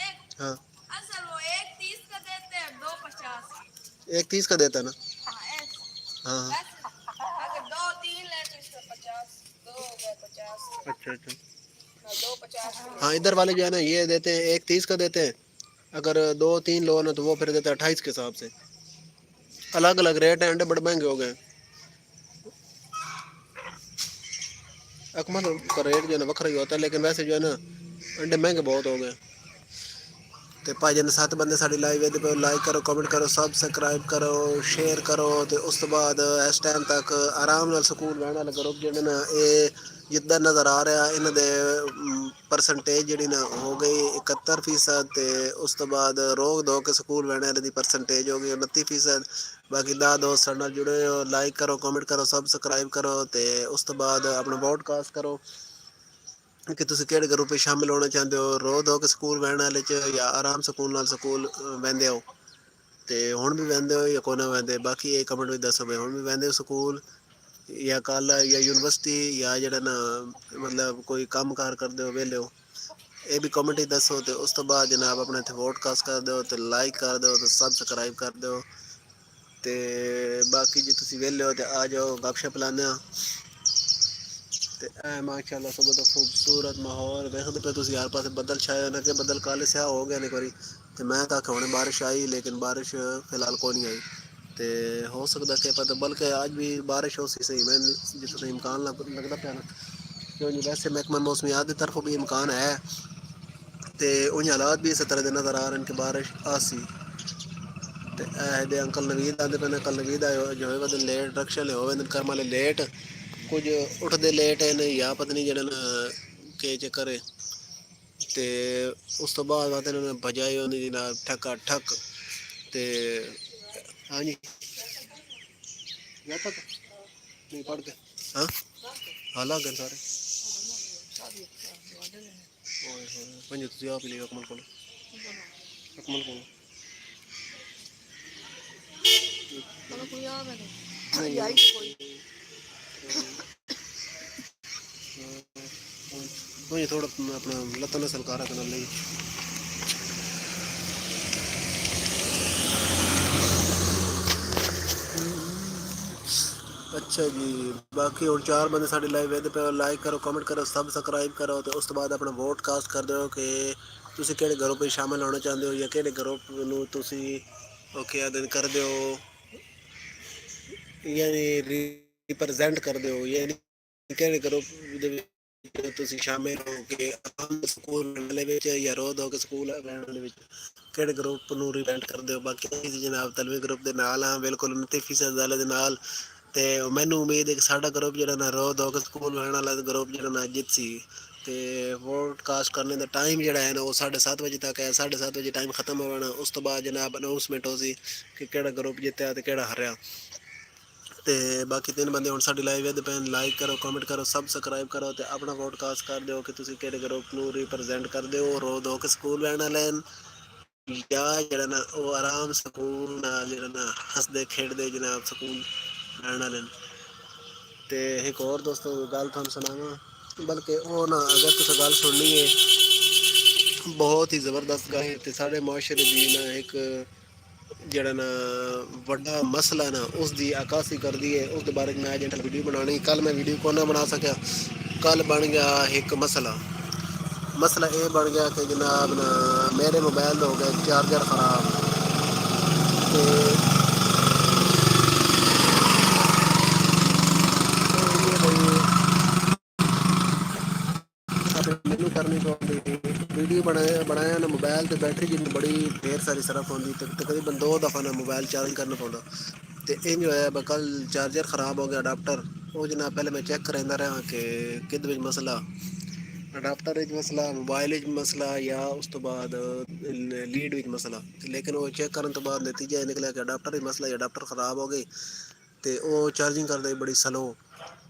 एक। हाँ असल वो एक 30 का देते हैं, दो 50 के। एक 30 का देता ना। हाँ ऐसे। हाँ हाँ बस अगर दो तीन ले तो इसका 50, दो हो गए 50 के। अच्छा अच्छा हाँ, दो 50 के। हाँ इधर वाले जो है ना ये देते हैं एक 30 का देते हैं, अगर 2-3 लो ना तो वो फिर देते हैं 28 के हिसाब से। अलग अलग रेट हैं, अंडे बड़े महंगे हो गए। अकमल का रेट जो है ना वखरा ही होता है, लेकिन वैसे जो है ना अंडे महंगे बहुत हो गए। ਤੇ ਭਾਜਨ 7 ਬੰਦੇ ਸਾਡੀ ਲਾਈਵ ਇਹਦੇ पे ਲਾਈਕ ਕਰੋ, ਕਮੈਂਟ ਕਰੋ, ਸਬਸਕ੍ਰਾਈਬ ਕਰੋ, ਸ਼ੇਅਰ ਕਰੋ ਤੇ ਉਸ ਤੋਂ ਬਾਅਦ ਇਸ ਟਾਈਮ ਤੱਕ ਆਰਾਮ ਨਾਲ ਸਕੂਲ ਰਹਿਣ ਵਾਲੇ ਗਰੁੱਪ ਜਿਹੜੇ ਨਾ ਇਹ ਜਿੱਦਾਂ ਨਜ਼ਰ ਆ ਰਿਹਾ ਇਹਨਾਂ ਦੇ ਪਰਸੈਂਟੇਜ ਜਿਹੜੀ ਨਾ ਹੋ ਗਈ 71% ਤੇ ਉਸ ਤੋਂ ਬਾਅਦ ਰੋਕ ਦੋ ਕੇ ਸਕੂਲ ਰਹਿਣ ਵਾਲੇ ਦੀ ਪਰਸੈਂਟੇਜ ਹੋ ਗਈ 29%। ਬਾਕੀ ਦਾ ਦੋਸਤ ਸਾਡੇ ਨਾਲ ਜੁੜੇ ਹੋ, ਲਾਈਕ ਕਰੋ, ਕਮੈਂਟ ਕਰੋ, ਸਬਸਕ੍ਰਾਈਬ ਕਰੋ ਤੇ ਉਸ ਤੋਂ ਬਾਅਦ ਆਪਣਾ ਵੋਟਕਾਸਟ ਕਰੋ ਕਿ ਤੁਸੀਂ ਕਿਹੜੇ ਗਰੁੱਪ ਵਿੱਚ ਸ਼ਾਮਿਲ ਹੋਣਾ ਚਾਹੁੰਦੇ ਹੋ, ਰੋਜ਼ ਹੋ ਕੇ ਸਕੂਲ ਵਹਿਣ ਵਾਲੇ 'ਚ ਜਾਂ ਆਰਾਮ ਸਕੂਲ ਨਾਲ ਸਕੂਲ ਵਹਿੰਦੇ ਹੋ ਤੇ ਹੁਣ ਵੀ ਵਹਿੰਦੇ ਹੋ ਜਾਂ ਕੋਈ ਨਾ ਵਹਿੰਦੇ। ਬਾਕੀ ਇਹ ਕਮੈਂਟ ਵਿੱਚ ਦੱਸੋ ਵੀ ਹੁਣ ਵੀ ਵਹਿੰਦੇ ਹੋ ਸਕੂਲ ਜਾਂ ਕਾਲਜ ਜਾਂ ਯੂਨੀਵਰਸਿਟੀ ਜਾਂ ਜਿਹੜਾ ਨਾ ਮਤਲਬ ਕੋਈ ਕੰਮ ਕਾਰ ਕਰਦੇ ਹੋ ਵਿਹਲੇ ਹੋ, ਇਹ ਵੀ ਕਮੈਂਟ ਵਿੱਚ ਦੱਸੋ। ਤੇ ਉਸ ਤੋਂ ਬਾਅਦ ਜਨਾਬ ਆਪਣੇ ਇੱਥੇ ਵੋਟਕਾਸਟ ਕਰ ਦਿਓ ਤੇ ਲਾਈਕ ਕਰ ਦਿਓ ਤੇ ਸਬਸਕ੍ਰਾਈਬ ਕਰ ਦਿਓ ਤੇ ਬਾਕੀ ਜੇ ਤੁਸੀਂ ਵਿਹਲੇ ਹੋ ਤੇ ਆ ਜਾਓ ਗੱਪਸ਼ਪ ਲਾਉਂਦੇ ਹਾਂ। ਤੇ ਐ ਮਾਸ਼ਾਅੱਲਾ ਸਭ ਤੋਂ ਖੂਬਸੂਰਤ ਮਾਹੌਲ ਵੇਖਦੇ ਪਏ ਤੁਸੀਂ ਯਾਰ ਪਾਸੇ ਬੱਦਲ ਛਾਏ ਨੇ ਕਿ ਬੱਦਲ ਕਾਲੇ ਸਿਆਹ ਹੋ ਗਏ ਨੇ ਇੱਕ ਵਾਰੀ ਤੇ ਮੈਂ ਤਾਂ ਹੁਣੇ ਬਾਰਿਸ਼ आई लेकिन बारिश फिलहाल कोई नहीं आई ਤੇ ਹੋ ਸਕਦਾ ਕਿ ਪਤਾ ਬਲਕਿ ਅੱਜ ਵੀ ਬਾਰਿਸ਼ ਹੋ ਸਹੀ मैं जितना तो इम्कान लगता पाया ना क्यों नहीं वैसे महकमा मौसमियात की तरफों भी इम्कान है ਤੇ उन हालात भी इस तरह के नज़र आ रहे हैं कि बारिश आ सी। ਤੇ ਇਹ ਦੇ ਅੰਕਲ ਨਵੀਦ ਆਉਂਦੇ ਪਏ ਨੇ, ਅੰਕਲ ਨਵੀਦ ਆਏ ਜੋ ਹੋਏਗਾ ਦਿਨ ਲੇਟ ਰਕਸ਼ਾ ਲੈ ਹੋਵੇ ਦਿਨ ਕਰਮ ਵਾਲੇ ਲੇਟ ਕੁਝ ਉੱਠਦੇ ਲੇਟ ਨੇ ਜਾਂ ਪਤਾ ਨਹੀਂ ਜਿਹੜਾ ਨਾ ਕੀ ਚੱਕਰ ਹੈ। ਤੇ ਉਸ ਤੋਂ ਬਾਅਦ ਬਾਅਦ ਇਹਨਾਂ ਨੇ ਭਜਾਈ ਉਹਦੀ ਜਨਾਬ ਠੱਕਾ ਠੱਕ ਤੇ ਹਾਂਜੀ ਤੱਕ ਨਹੀਂ ਪੜ ਕੇ ਹਾਂ ਹਾਲਾ ਗਏ ਸਾਰੇ ਓਏ ਹੋਏ ਪੰਜ ਤੁਸੀਂ ਆਪ ਲਿਓ ਅਕਮਲ ਕੋਲ कोई आ मैंने नहीं आई तो कोई मुझे थोड़ा अपना लता नसल कारा करना नहीं। अच्छा जी, बाकी और 4 बंदे साड़ी लाइव ਇਹਦੇ पे ਲਾਈਕ ਕਰੋ, ਕਮੈਂਟ ਕਰੋ, ਸਬਸਕ੍ਰਾਈਬ ਕਰੋ ਤੇ ਉਸ ਤੋਂ ਬਾਅਦ ਆਪਣਾ ਵੋਟ ਕਾਸਟ ਕਰ ਦਿਓ ਕਿ ਤੁਸੀਂ ਕਿਹੜੇ ਗਰੁੱਪ ਵਿੱਚ ਸ਼ਾਮਿਲ ਹੋਣਾ ਚਾਹੁੰਦੇ ਹੋ ਜਾਂ ਕਿਹੜੇ ਗਰੁੱਪ ਨੂੰ ਤੁਸੀਂ ਓਕੇ ਆਦਨ ਕਰਦੇ ਹੋ ਯਾਨੀ ਰਿਪਰੈਜ਼ੈਂਟ ਕਰਦੇ ਹੋ ਯਾਨੀ ਕਿਹੜੇ ਗਰੁੱਪ ਦੇ ਵਿੱਚ ਤੁਸੀਂ ਸ਼ਾਮਿਲ ਹੋ ਕੇ ਆਮ ਸਕੂਲ ਵਾਲੇ ਵਿੱਚ ਜਾਂ ਰੋਜ਼ ਹੋ ਕੇ ਸਕੂਲ ਵਾਲੇ ਵਿੱਚ ਕਿਹੜੇ ਗਰੁੱਪ ਨੂੰ ਰਿਪਰੈਜ਼ੈਂਟ ਕਰਦੇ ਹੋ। ਬਾਕੀ ਅਸੀਂ ਜਨਾਬ ਤਲਵੀ ਗਰੁੱਪ ਦੇ ਨਾਲ ਹਾਂ ਬਿਲਕੁਲ 29% ਵਾਲੇ ਦੇ ਨਾਲ ਤੇ ਮੈਨੂੰ ਉਮੀਦ ਹੈ ਕਿ ਸਾਡਾ ਗਰੁੱਪ ਜਿਹੜਾ ਨਾ ਰੋਜ਼ ਹੋ ਕੇ ਸਕੂਲ ਵਾਲੇ ਵਾਲਾ ਗਰੁੱਪ ਜਿਹੜਾ ਨਾ ਜਿੱਤ ਸੀ ਤੇ ਵੋਟ ਕਾਸਟ ਕਰਨੇ ਦਾ ਟਾਈਮ ਜਿਹੜਾ ਹੈ ਨਾ ਉਹ 7:30 ਵਜੇ ਤੱਕ ਹੈ। 7:30 ਵਜੇ ਟਾਈਮ ਖਤਮ ਹੋ ਜਾਣਾ, ਉਸ ਤੋਂ ਬਾਅਦ ਜਨਾਬ ਅਨਾਉਂਸਮੈਂਟ ਹੋ ਸੀ ਕਿ ਕਿਹੜਾ ਗਰੁੱਪ ਜਿੱਤਿਆ ਤੇ ਕਿਹੜਾ ਹਾਰਿਆ। ਤੇ ਬਾਕੀ 3 ਬੰਦੇ ਹੁਣ ਸਾਡੀ ਲਾਈਵ ਇਹਦੇ ਪੈਨ ਲਾਈਕ ਕਰੋ, ਕਮੈਂਟ ਕਰੋ, ਸਬਸਕ੍ਰਾਈਬ ਕਰੋ ਤੇ ਆਪਣਾ ਵੋਟ ਕਾਸਟ ਕਰ ਦਿਓ ਕਿ ਤੁਸੀਂ ਕਿਹੜੇ ਗਰੁੱਪ ਨੂੰ ਰਿਪਰੈਜ਼ੈਂਟ ਕਰਦੇ ਹੋ, ਰੋਜ਼ ਹੋ ਕੇ ਸਕੂਲ ਰਹਿਣ ਵਾਲੇ ਜਾਂ ਜਿਹੜਾ ਨਾ ਉਹ ਆਰਾਮ ਸਕੂਲ ਨਾਲ ਜਿਹੜਾ ਨਾ ਹੱਸਦੇ ਖੇਡਦੇ ਜਨਾਬ ਸਕੂਲ ਰਹਿਣ ਵਾਲੇ ਤੇ ਇੱਕ ਹੋਰ ਦੋਸਤੋ ਗੱਲ ਤੁਹਾਨੂੰ ਸੁਣਾਵਾਂ ਬਲਕਿ ਉਹ ਨਾ ਅਗਰ ਤੁਸੀਂ ਗੱਲ ਸੁਣਨੀ ਹੈ ਬਹੁਤ ਹੀ ਜ਼ਬਰਦਸਤ ਗੱਲ ਹੈ ਤੇ ਸਾਡੇ ਮੁਆਸ਼ਰੇ ਦੀ ਨਾ ਇੱਕ ਜਿਹੜਾ ਨਾ ਵੱਡਾ ਮਸਲਾ ਨਾ ਉਸ ਦੀ ਅਕਾਸੀ ਕਰਦੀ ਹੈ। ਉਸ ਦੇ ਬਾਰੇ ਮੈਂ ਅੱਜ ਵੀਡੀਓ ਬਣਾਉਣੀ, ਕੱਲ ਮੈਂ ਵੀਡੀਓ ਕੋ ਨਾ ਬਣਾ ਸਕਿਆ। ਕੱਲ ਬਣ ਗਿਆ ਇੱਕ ਮਸਲਾ ਇਹ ਬਣ ਗਿਆ ਕਿ ਜਨਾਬ ਨਾ ਮੇਰੇ ਮੋਬਾਈਲ ਦਾ ਹੋ ਗਿਆ ਚਾਰਜਰ ਖਰਾਬ ਤੇ ਮੈਨੂੰ ਕਰਨੀ ਪਊਗੀ ਵੀਡੀਓ ਬਣਾਇਆ ਨਾ ਮੋਬਾਈਲ ਤੇ ਬੈਟਰੀ ਜਿੰਨੀ ਬੜੀ ਢੇਰ ਸਾਰੀ ਸਰਫ ਹੁੰਦੀ ਤੇ ਤਕਰੀਬਨ 2 ਦਫਾ ਨਾ ਮੋਬਾਈਲ ਚਾਰਜ ਕਰਨਾ ਪਉਂਦਾ ਤੇ ਇੰਜ ਹੋਇਆ ਕੱਲ ਚਾਰਜਰ ਖਰਾਬ ਹੋ ਗਿਆ ਅਡਾਪਟਰ ਉਹ ਜਨਾਬ ਪਹਿਲੇ ਮੈਂ ਚੈੱਕ ਕਰਾਂਦਾ ਰਿਹਾ ਕਿ ਕਿਹਦੇ ਵਿੱਚ ਮਸਲਾ ਅਡਾਪਟਰ ਵਿੱਚ ਮਸਲਾ, ਮੋਬਾਈਲ ਵਿੱਚ ਮਸਲਾ, ਜਾਂ ਉਸ ਤੋਂ ਬਾਅਦ ਲੀਡ ਵਿੱਚ ਮਸਲਾ। ਲੇਕਿਨ ਉਹ ਚੈੱਕ ਕਰਨ ਤੋਂ ਬਾਅਦ ਨਤੀਜਾ ਇਹ ਨਿਕਲਿਆ ਕਿ ਅਡਾਪਟਰ ਵਿੱਚ ਮਸਲਾ, ਜਾਂ ਅਡਾਪਟਰ ਖਰਾਬ ਹੋ ਗਏ ਤੇ ਉਹ ਚਾਰਜਿੰਗ ਕਰਦੇ ਬੜੀ ਸਲੋ।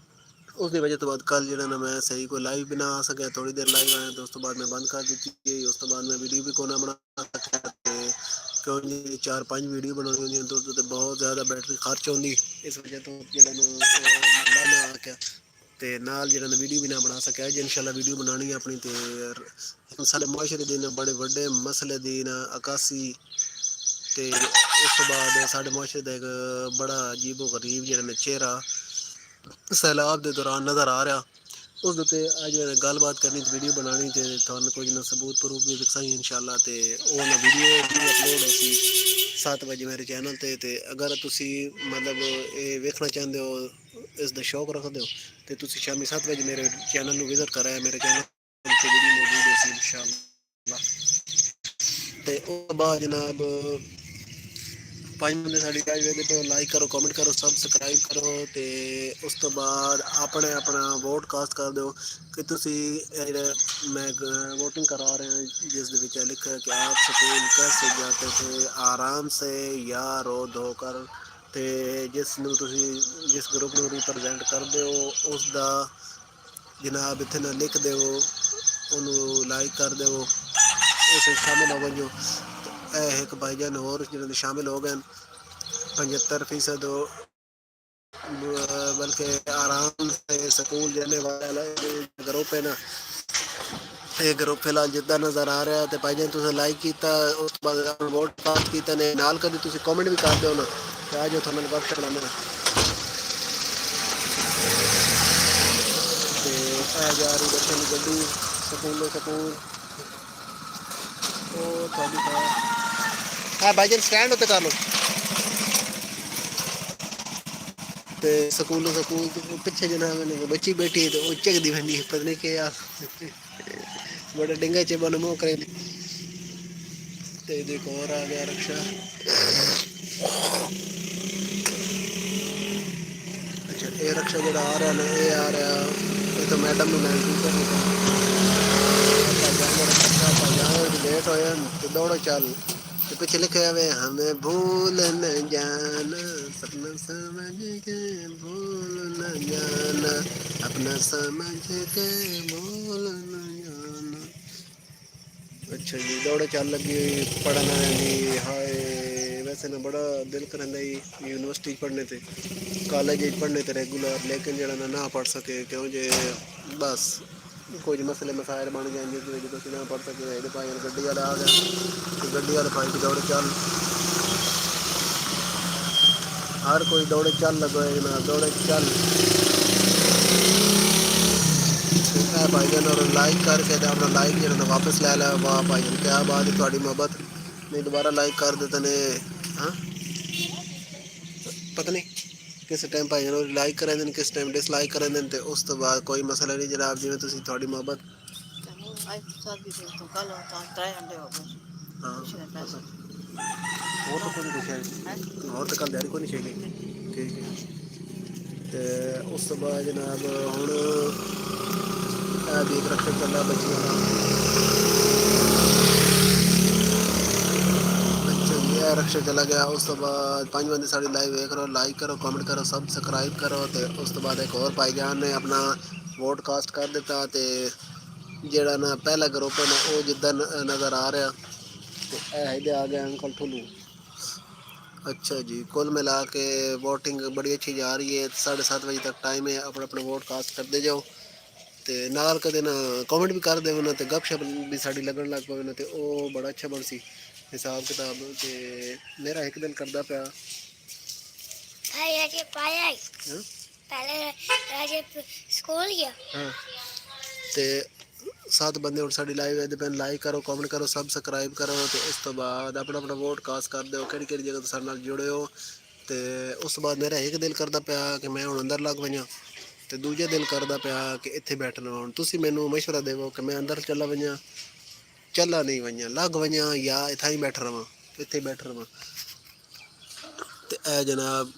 ਉਸ ਦੀ ਵਜ੍ਹਾ ਤੋਂ ਬਾਅਦ ਕੱਲ੍ਹ ਜਿਹੜਾ ਨਾ ਮੈਂ ਸਹੀ ਕੋਈ ਲਾਈਵ ਵੀ ਨਾ ਆ ਸਕਿਆ, ਥੋੜ੍ਹੀ ਦੇਰ ਲਾਈਵ ਆਇਆ ਤੇ ਉਸ ਤੋਂ ਬਾਅਦ ਮੈਂ ਬੰਦ ਕਰ ਦਿੱਤੀ। ਉਸ ਤੋਂ ਬਾਅਦ ਮੈਂ ਵੀਡੀਓ ਵੀ ਕੋਈ ਨਾ ਬਣਾ ਸਕਿਆ, ਤੇ ਕਿਉਂਕਿ 4-5 ਵੀਡੀਓ ਬਣਾਉਣੀ ਹੁੰਦੀਆਂ ਤਾਂ ਉਹਦੇ 'ਤੇ ਬਹੁਤ ਜ਼ਿਆਦਾ ਬੈਟਰੀ ਖਰਚ ਹੁੰਦੀ। ਇਸ ਵਜ੍ਹਾ ਤੋਂ ਜਿਹੜਾ ਨੂੰ ਮਸਲਾ ਨਾ ਆ ਸਕਿਆ, ਤੇ ਨਾਲ ਜਿਹੜਾ ਨਾ ਵੀਡੀਓ ਵੀ ਨਾ ਬਣਾ ਸਕਿਆ। ਅੱਜ ਇਨਸ਼ਾਅੱਲਾ ਵੀਡੀਓ ਬਣਾਉਣੀ ਹੈ ਆਪਣੀ, ਤੇ ਸਾਡੇ ਮੁਆਸ਼ਰੇ ਦੇ ਬੜੇ ਵੱਡੇ ਮਸਲੇ ਦੀ ਨਾ ਅਕਾਸੀ, ਤੇ ਉਸ ਤੋਂ ਬਾਅਦ ਸਾਡੇ ਮੁਆਸ਼ਰੇ ਦਾ ਇੱਕ ਬੜਾ ਅਜੀਬੋ ਗਰੀਬ ਜਿਹੜਾ ਨਾ ਚਿਹਰਾ ਸੈਲਾਬ ਦੇ ਦੌਰਾਨ ਨਜ਼ਰ ਆ ਰਿਹਾ। ਉਸ ਦੇ ਉੱਤੇ ਅੱਜ ਗੱਲਬਾਤ ਕਰਨੀ ਤੇ ਵੀਡੀਓ ਬਣਾਉਣੀ, ਤੇ ਤੁਹਾਨੂੰ ਕੁਝ ਨਾ ਸਬੂਤ ਪ੍ਰੂਫ ਵੀ ਦਿਖਾਈ ਇਨਸ਼ਾਅੱਲਾ। ਤੇ ਉਹ ਨਾ ਵੀਡੀਓ ਅਪਲੋਡ ਹੋਈ 7 ਵਜੇ ਮੇਰੇ ਚੈਨਲ ਤੇ ਅਗਰ ਤੁਸੀਂ ਮਤਲਬ ਇਹ ਵੇਖਣਾ ਚਾਹੁੰਦੇ ਹੋ, ਇਸ ਦਾ ਸ਼ੌਕ ਰੱਖਦੇ ਹੋ, ਤੇ ਤੁਸੀਂ ਸ਼ਾਮੀ 7 ਵਜੇ ਮੇਰੇ ਚੈਨਲ ਨੂੰ ਵਿਜ਼ਿਟ ਕਰਾਇਆ। ਮੇਰੇ ਚੈਨਲ ਤੇ ਵੀਡੀਓ ਮੌਜੂਦ ਹੋਈ ਸੀ ਇਨਸ਼ਾਅੱਲਾ। ਤੇ ਉਸ ਤੋਂ ਬਾਅਦ ਜਨਾਬ 5 ਬੰਦੇ ਸਾਡੀ ਲਾਈਵ ਵੇਖਦੇ ਪਏ, ਲਾਈਕ ਕਰੋ, ਕਮੈਂਟ ਕਰੋ, ਸਬਸਕ੍ਰਾਈਬ ਕਰੋ, ਤੇ ਉਸ ਤੋਂ ਬਾਅਦ ਆਪਣਾ ਵੋਟ ਕਾਸਟ ਕਰ ਦਿਓ ਕਿ ਤੁਸੀਂ ਜਿਹੜੇ ਮੈਂ ਵੋਟਿੰਗ ਕਰਾ ਰਿਹਾ ਜਿਸ ਦੇ ਵਿੱਚ ਲਿਖਿਆ ਕਿ ਆਪ ਸਕੂਲ ਕੈਸੇ ਜਾਤੇ ਥੇ ਆਰਾਮ ਸੇ ਜਾਂ ਰੋ ਧੋ ਕਰ, ਤੇ ਜਿਸ ਨੂੰ ਤੁਸੀਂ ਜਿਸ ਗਰੁੱਪ ਨੂੰ ਰਿਪਰੈਜ਼ੈਂਟ ਕਰਦੇ ਹੋ ਉਸ ਦਾ ਜਨਾਬ ਇੱਥੇ ਨਾ ਲਿਖ ਦਿਓ, ਉਹਨੂੰ ਲਾਈਕ ਕਰ ਦਿਓ, ਉਸ ਵਿੱਚ ਸ਼ਾਮਿਲ ਹੋ ਵਜੋ। ਇਹ ਇੱਕ ਭਾਈਜਾਨ ਹੋਰ ਜਿਹਨਾਂ ਦੇ ਸ਼ਾਮਿਲ ਹੋ गए 75%, बल्कि आराम से स्कूल जाने वाला ग्रुप है ना, ये ग्रुप फिलहाल जिद्दां नज़र आ रहा है। तो भाईजान तुसें लाइक किया, उस बाद वोट कास्ट किया ने नाल कभी तुसीं कमेंट भी कर दो ना, तो आ जाओ थोड़ा वक्त चलाने ना। तो आ जा रही बच्चों की गड्डी स्कूल ਉਹ ਤੁਹਾਡੀ ਕਾਰ ਭਾਈਜਾਨ ਸਟੈਂਡ ਉੱਤੇ ਕਰ ਲਓ। ਤੇ ਸਕੂਲ ਤੋਂ ਪਿੱਛੇ ਜਨਾਬ ਨੇ ਬੱਚੀ ਬੈਠੀ ਤੇ ਉਹ ਝਕਦੀ ਬੰਦੀ ਪਤਾ ਨਹੀਂ ਕਿ ਯਾਰ ਬੜੇ ਡਿੰਗੇ ਚ ਬਨ ਮੂੰਹ ਕਰੇ। ਤੇ ਦੇਖੋ ਹੋਰ ਆ ਗਿਆ ਰਕਸ਼ਾ। ਅੱਛਾ ਇਹ ਰਕਸ਼ਾ ਜਿਹੜਾ ਆ ਰਿਹਾ ਨਾ, ਇਹ ਆ ਰਿਹਾ ਇਹ ਤਾਂ ਮੈਡਮ ਨੂੰ ਲੈਣ लेट हो तो दौड़ो चल, तो पीछे लिखे हुए हमें भूल न जाना, सपना समझ के भूल न जाना, अपना समझ के भूल न जाना। अच्छा जी दौड़ो चल लगी पढ़ना जी। हाय वैसे ना बड़ा दिल करता ही यूनिवर्सिटी पढ़ने थे, कॉलेज पढ़ने थे रेगूलर, लेकिन जरा ना पढ़ सके क्यों जे बस कुछ मसले मसाइल बन गए जिस वजह तुम ना पढ़ सके। ये भाई गड्डी वाले आ गए, गड्डी वाले भाई की दौड़ चल, हर कोई दौड़े चल लगे ना दौड़े चल। भाई जान और लाइक करके अपना लाइक जो वापस ले लिया। वाह भाई जान क्या बात है, थोड़ी मोहब्बत नहीं दोबारा लाइक कर देते ने। हाँ पता नहीं किस टाइम भाई जान लाइक करें दें, किस टाइम डिसलाइक करें दें, तो उस तो बाद कोई मसला नहीं जनाब। जिवें तुसीं थोड़ी मोहब्बत हाँ और तो कोई कुछ है और तो कल दैरी को नहीं चाहिए। ठीक है तो उस तो बाद जनाब हुण देख रखे चला बच्चियों का। अच्छा ये रक्शा चला गया। उस तो बाद 5 बंदे साड़ी लाइव देख रहे हो, लाइक करो, कमेंट करो, सब्सक्राइब करो। तो उस तो बाद एक और भाईजान ने अपना वोट कास्ट कर दिता। तो ਜਿਹੜਾ ਨਾ ਪਹਿਲਾ ਗਰੁੱਪ ਹੈ ਨਾ ਉਹ ਜਿੱਦਾਂ ਨਜ਼ਰ ਆ ਰਿਹਾ, ਤੇ ਇਹਦੇ ਆ ਗਿਆ ਅੰਕਲ ਠੁੱਲੂ। अच्छा जी कुल मिला के वोटिंग बड़ी अच्छी जा रही है। 7:30 बजे तक टाइम है, अपना वोट कास्ट करते जाओ। तो नाल कदे ना कमेंट भी कर देव ना, तो गपशप भी साड़ी लगन लग पवे ना, तो वो बड़ा अच्छा बन सी हिसाब किताब। तो मेरा एक दिल करदा पिया स्कूल गया। हाँ तो 7 बंदे ਹੁਣ ਸਾਡੀ ਲਾਈਵ ਇਹਦੇ ਪੈਨ ਲਾਈਕ ਕਰੋ, ਕਮੈਂਟ ਕਰੋ, ਸਬਸਕ੍ਰਾਈਬ ਕਰੋ। ਤੇ ਉਸ ਤੋਂ ਬਾਅਦ ਆਪਣਾ ਵੋਟ ਕਾਸਟ ਕਰ ਦਿਓ ਕਿਹੜੀ ਕਿਹੜੀ ਜਗ੍ਹਾ ਤੋਂ ਸਾਡੇ ਨਾਲ ਜੁੜੇ ਹੋ। ਤੇ ਉਸ ਤੋਂ ਬਾਅਦ ਮੇਰਾ ਇੱਕ ਦਿਲ ਕਰਦਾ ਪਿਆ ਕਿ ਮੈਂ ਹੁਣ ਅੰਦਰ ਲੱਗ ਵਜਾਂ, ਤੇ ਦੂਜਾ ਦਿਲ ਕਰਦਾ ਪਿਆ ਕਿ ਇੱਥੇ ਬੈਠਣਾ। ਹੁਣ ਤੁਸੀਂ ਮੈਨੂੰ ਮਸ਼ਵਰਾ ਦੇਵੋ ਕਿ ਮੈਂ ਅੰਦਰ ਚੱਲਾ ਵਜਾਂ, ਚੱਲਾ ਨਹੀਂ ਵਜਾਂ, ਲੱਗ ਵਜਾਂ, ਜਾਂ ਇੱਥੇ ਹੀ ਬੈਠ ਰਵਾਂ, ਇੱਥੇ ਬੈਠ ਰਵਾਂ। ਤੇ ਇਹ ਜਨਾਬ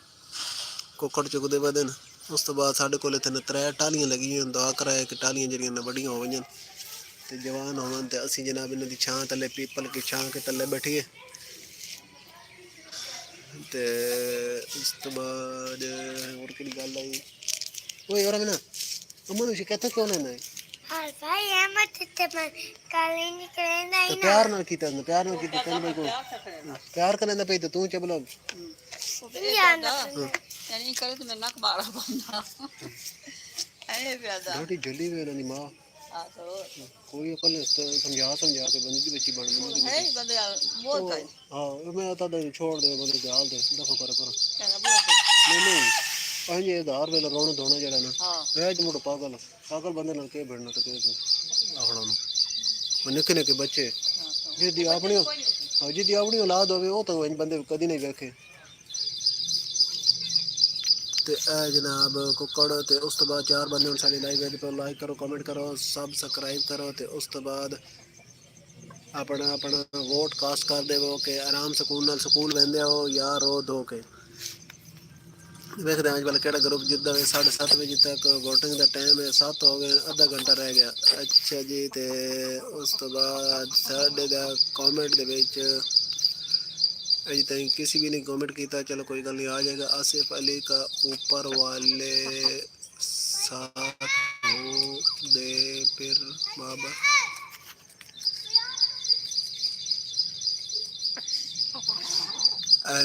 ਕੁੱਕੜ ਚੁਗਦੇ ਵਧਣ। ਉਸ ਤੋਂ ਬਾਅਦ ਸਾਡੇ ਕੋਲ ਇੱਥੇ 3 ਟਾਹਲੀਆਂ ਲੱਗੀਆਂ। ਦੁਆ ਕਰਾਇਆ ਕਿ ਟਾਹਲੀਆਂ ਜਿਹੜੀਆਂ ਨੇ ਵੱਡੀਆਂ ਹੋ ਵਜਾਂ। ਤੇ ਜਵਾਨ ਹੋਣ ਤੇ ਅਸੀਂ ਜਨਾਬ ਇਹਨਾਂ ਦੀ ਛਾਂ ਥੱਲੇ ਪੀਪਲ ਕੀ ਛਾਂ ਕੇ ਥੱਲੇ ਬੈਠੀਏ ਤੇ ਉਸ ਤੋਂ ਬਾਅਦ ਹੋਰ ਕਿਹੜੀ ਗੱਲ ਆਈ ਓਏ ਯਾਰ ਮੈਂ ਅਮਨ ਨੂੰ ਸ਼ਿਕਾਇਤ ਕਿਉਂ ਨਾ ਹੈ ਹਾਂ ਭਾਈ ਇਹ ਮਤ ਤੇ ਮੈਂ ਕਾਲੀ ਨਹੀਂ ਕਰਦਾ ਤੇ ਹੀ ਨਾ ਪਿਆਰ ਨਾਲ ਕੀਤਾ ਤੈਨੂੰ ਬਈ ਕੋਈ ਪਿਆਰ ਕਰਨ ਦਾ ਪਈ ਤੇ ਤੂੰ ਚਬਲੋ यानी करे तो मैं नक बारा बंदा ऐ प्यादा रोटी जल्दी में नहीं माँ हां तो कोई अपन समझा के बंदी की बच्ची बन बंदी है बंदे बहुत है हाँ मैं आता तो छोड़ दे बंदे के हाल दे दफा कर क्या बहुत नहीं पंज आधार वेला रोना धोना जड़ा ना हां रह मुड़ पागल बंदे नाल के भिड़ना तो के आखना ना निक्के निक्के बच्चे जिदी अपनी औलाद होवे ओ तो बंदे कदी नहीं वेखे ਤੇ ਇਹ ਜਨਾਬ ਕੁੱਕੜ ਤੇ ਉਸ ਤੋਂ ਬਾਅਦ 4 ਬੰਦੇ ਹੁਣ ਸਾਡੀ ਲਾਈਵ ਵੇਖ ਲਾਈਕ ਕਰੋ ਕਮੈਂਟ ਕਰੋ ਸਬਸਕ੍ਰਾਈਬ ਕਰੋ ਤੇ ਉਸ ਤੋਂ ਬਾਅਦ ਆਪਣਾ ਵੋਟ ਕਾਸਟ ਕਰ ਦੇਵੋ ਕਿ ਆਰਾਮ ਸਕੂਨ ਨਾਲ ਸਕੂਲ ਵੰਦੇ ਹੋ ਜਾਂ ਰੋ ਧੋ ਕੇ ਵੇਖਦੇ ਹਾਂ ਅੱਜ ਵਾਲਾ ਕਿਹੜਾ ਗਰੁੱਪ ਜਿੱਦਾਂ 7:30 ਵਜੇ ਤੱਕ ਵੋਟਿੰਗ ਦਾ ਟਾਈਮ ਹੈ 7 ਹੋ ਗਏ ਅੱਧਾ ਘੰਟਾ ਰਹਿ ਗਿਆ ਅੱਛਾ ਜੀ ਤੇ ਉਸ ਤੋਂ ਬਾਅਦ ਸਾਡੇ ਦਾ ਕਮੈਂਟ ਦੇ ਵਿੱਚ अभी तक किसी भी ने कमेंट किया चलो कोई गल नहीं आ जाएगा आसिफ अली का ऊपर वाले साथ हो दे फिर बाबा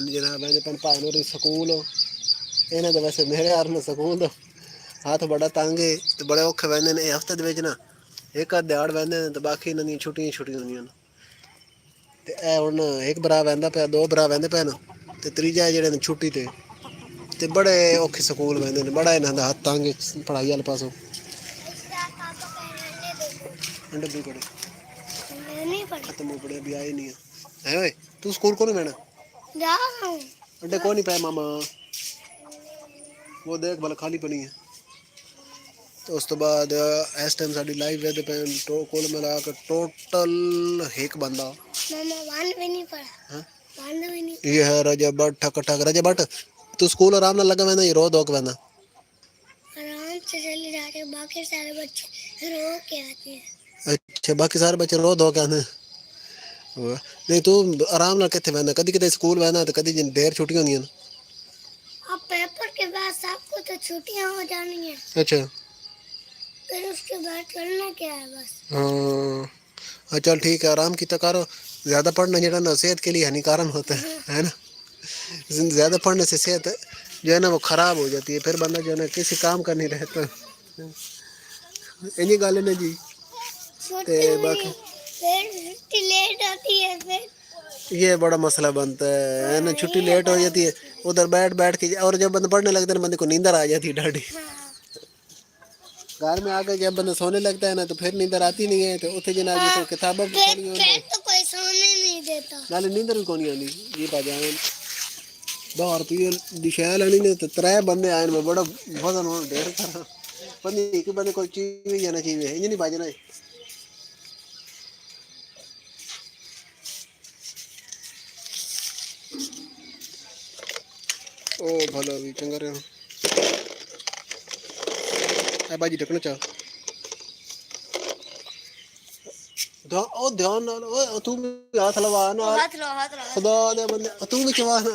जनाब भाई स्कूल इन्होंने तो वैसे मेरे यार में स्कूल हाथ बड़ा तंग है तो बड़े औखे बहते हैं हफ्ते ना एक आध दिहाड़ बहते हैं तो बाकी इन्होंने छुट्टियां होंगे ਤੇ ਇਹ ਹੁਣ ਇੱਕ ਭਰਾ ਵਹਿੰਦਾ ਪਿਆ 2 ਭਰਾ ਵਹਿੰਦੇ ਪਏ ਨੇ ਤੇ ਤੀਜਾ ਜਿਹੜੇ ਨੇ ਛੁੱਟੀ ਤੇ ਬੜੇ ਔਖੇ ਸਕੂਲ ਵਹਿੰਦੇ ਨੇ ਬੜਾ ਇਹਨਾਂ ਦਾ ਹੱਥ ਤੰਗ ਪੜ੍ਹਾਈ ਵਾਲੇ ਪਾਸੋਂ ਅੰਡੇ ਵੀ ਪੜੇ नहीं पढ़ खत्म हो पड़े अभी आए नहीं है ओए तू स्कूल को नहीं बहना जा रहा हूँ अंडे को नहीं पाए मामा वो देख भला खाली पनी है तो उस तो बाद इस टाइम साडी लाइव वेदे पे कुल मिला के टोटल एक बंदा मामा वन भी नहीं पढ़ा हां वन भी नहीं ये है रजब भट्ट ठक रजब भट्ट तू स्कूल आराम ना लगा मैंने रो दो के बंदा आराम से चले जा रहे बाकी सारे बच्चे रो के आते हैं अच्छा बाकी सारे बच्चे रो दो के आने नहीं तू आराम ना किथे बंदा कदी कदी स्कूल बहना तो कदी देर छुट्टियां होंगी अब पेपर के बाद सबको तो छुट्टियां हो जानी है अच्छा फिर उसके बाद करना क्या है बस हाँ चल ठीक है आराम की तो करो ज़्यादा पढ़ना जो है ना सेहत के लिए हानिकारक होता है ना ज़्यादा पढ़ने से सेहत जो है ना वो ख़राब हो जाती है फिर बंदा जो है ना किसी काम का नहीं रहता इन्हीं गल ने जी छुट्टी बाकी फिर छुट्टी लेट आती है फिर ये बड़ा मसला बनता है ना छुट्टी लेट हो जाती है उधर बैठ के और जब बंदा पढ़ने लगता है बंदे को नींदर आ जाती है डाढ़ी घर में आकर जब बंदा सोने लगता है ना तो फिर नींदर आती नहीं है तो उसे जनाब तो किताबें फिर तो कोई सोने नहीं देता नाले नींदर भी कोनी आनी जी पाजान 10 रुपये दिशा लेनी ने तो 3 बंदे आए में बड़ा वजन हो ढेर सारा बंदे एक बंदे कोई चीज भी जाना चाहिए ये नहीं पाजना है ओ भलो भी चंगा रहे ए बाजी ढकना चाह ओ ध्यान नाल ओ तू हाथ लवा ना हाथ लो खुदा दे बंदे तू भी चवा ना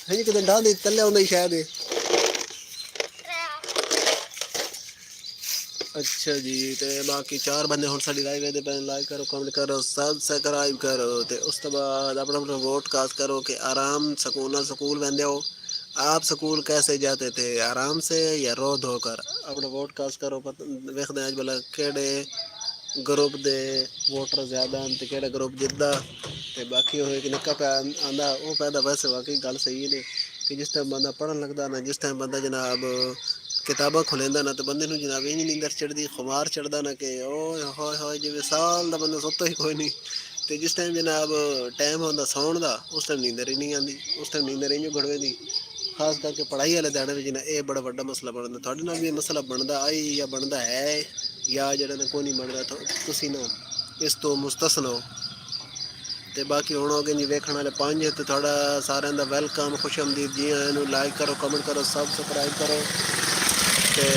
है कि डा दे तले आंदा शायद अच्छा जी ते बाकी 4 बंदे हुन साडी लाइव दे पे लाइक करो कमेंट करो सब्सक्राइब करो ते उस तो बाद अपना वोट कास्ट करो कि आराम सुकून स्कूल वेंदे हो आप स्कूल कैसे जाते थे आराम से या रो धोकर अपना वोट कास्ट करो वेखदे आज भला केड़े ग्रुप दे वोटर ज़्यादा ते केड़ा ग्रुप जिद्दा ते बाकी होए कि निक्का पे आंदा वो पैदा वैसे वाकई गल सही ने कि जिस टाइम बंदा पढ़न लगदा ना जिस टाइम बंदा जनाब किताबा खुलेंदा ना तो बंदे नूं जनाब इंज नींदर चढ़दी खुमार चढ़दा ना कि ओए होए होए जिवें साल दा बंदा सुत्ता ही कोई नहीं ते जिस टाइम जनाब टाइम होंदा सौण दा उस टाइम नींदर ही नहीं आंदी उस टाइम नींदर इंज घड़वेंदी खास करके पढ़ाई वाले दाने में ना ये बड़ा बड़ा मसला बनता थोड़े नाल भी मसला बनता आई या बनता है या जरा ना कोई नहीं बनता तो तुसी ना इस तो मुस्तसन हो ते बाकी हुण हो गए जी वेखण वाले 5 तो थोड़ा सारे दा वेलकम खुशआमदीद जी आयां नूं लाइक करो कमेंट करो सब्सक्राइब करो ते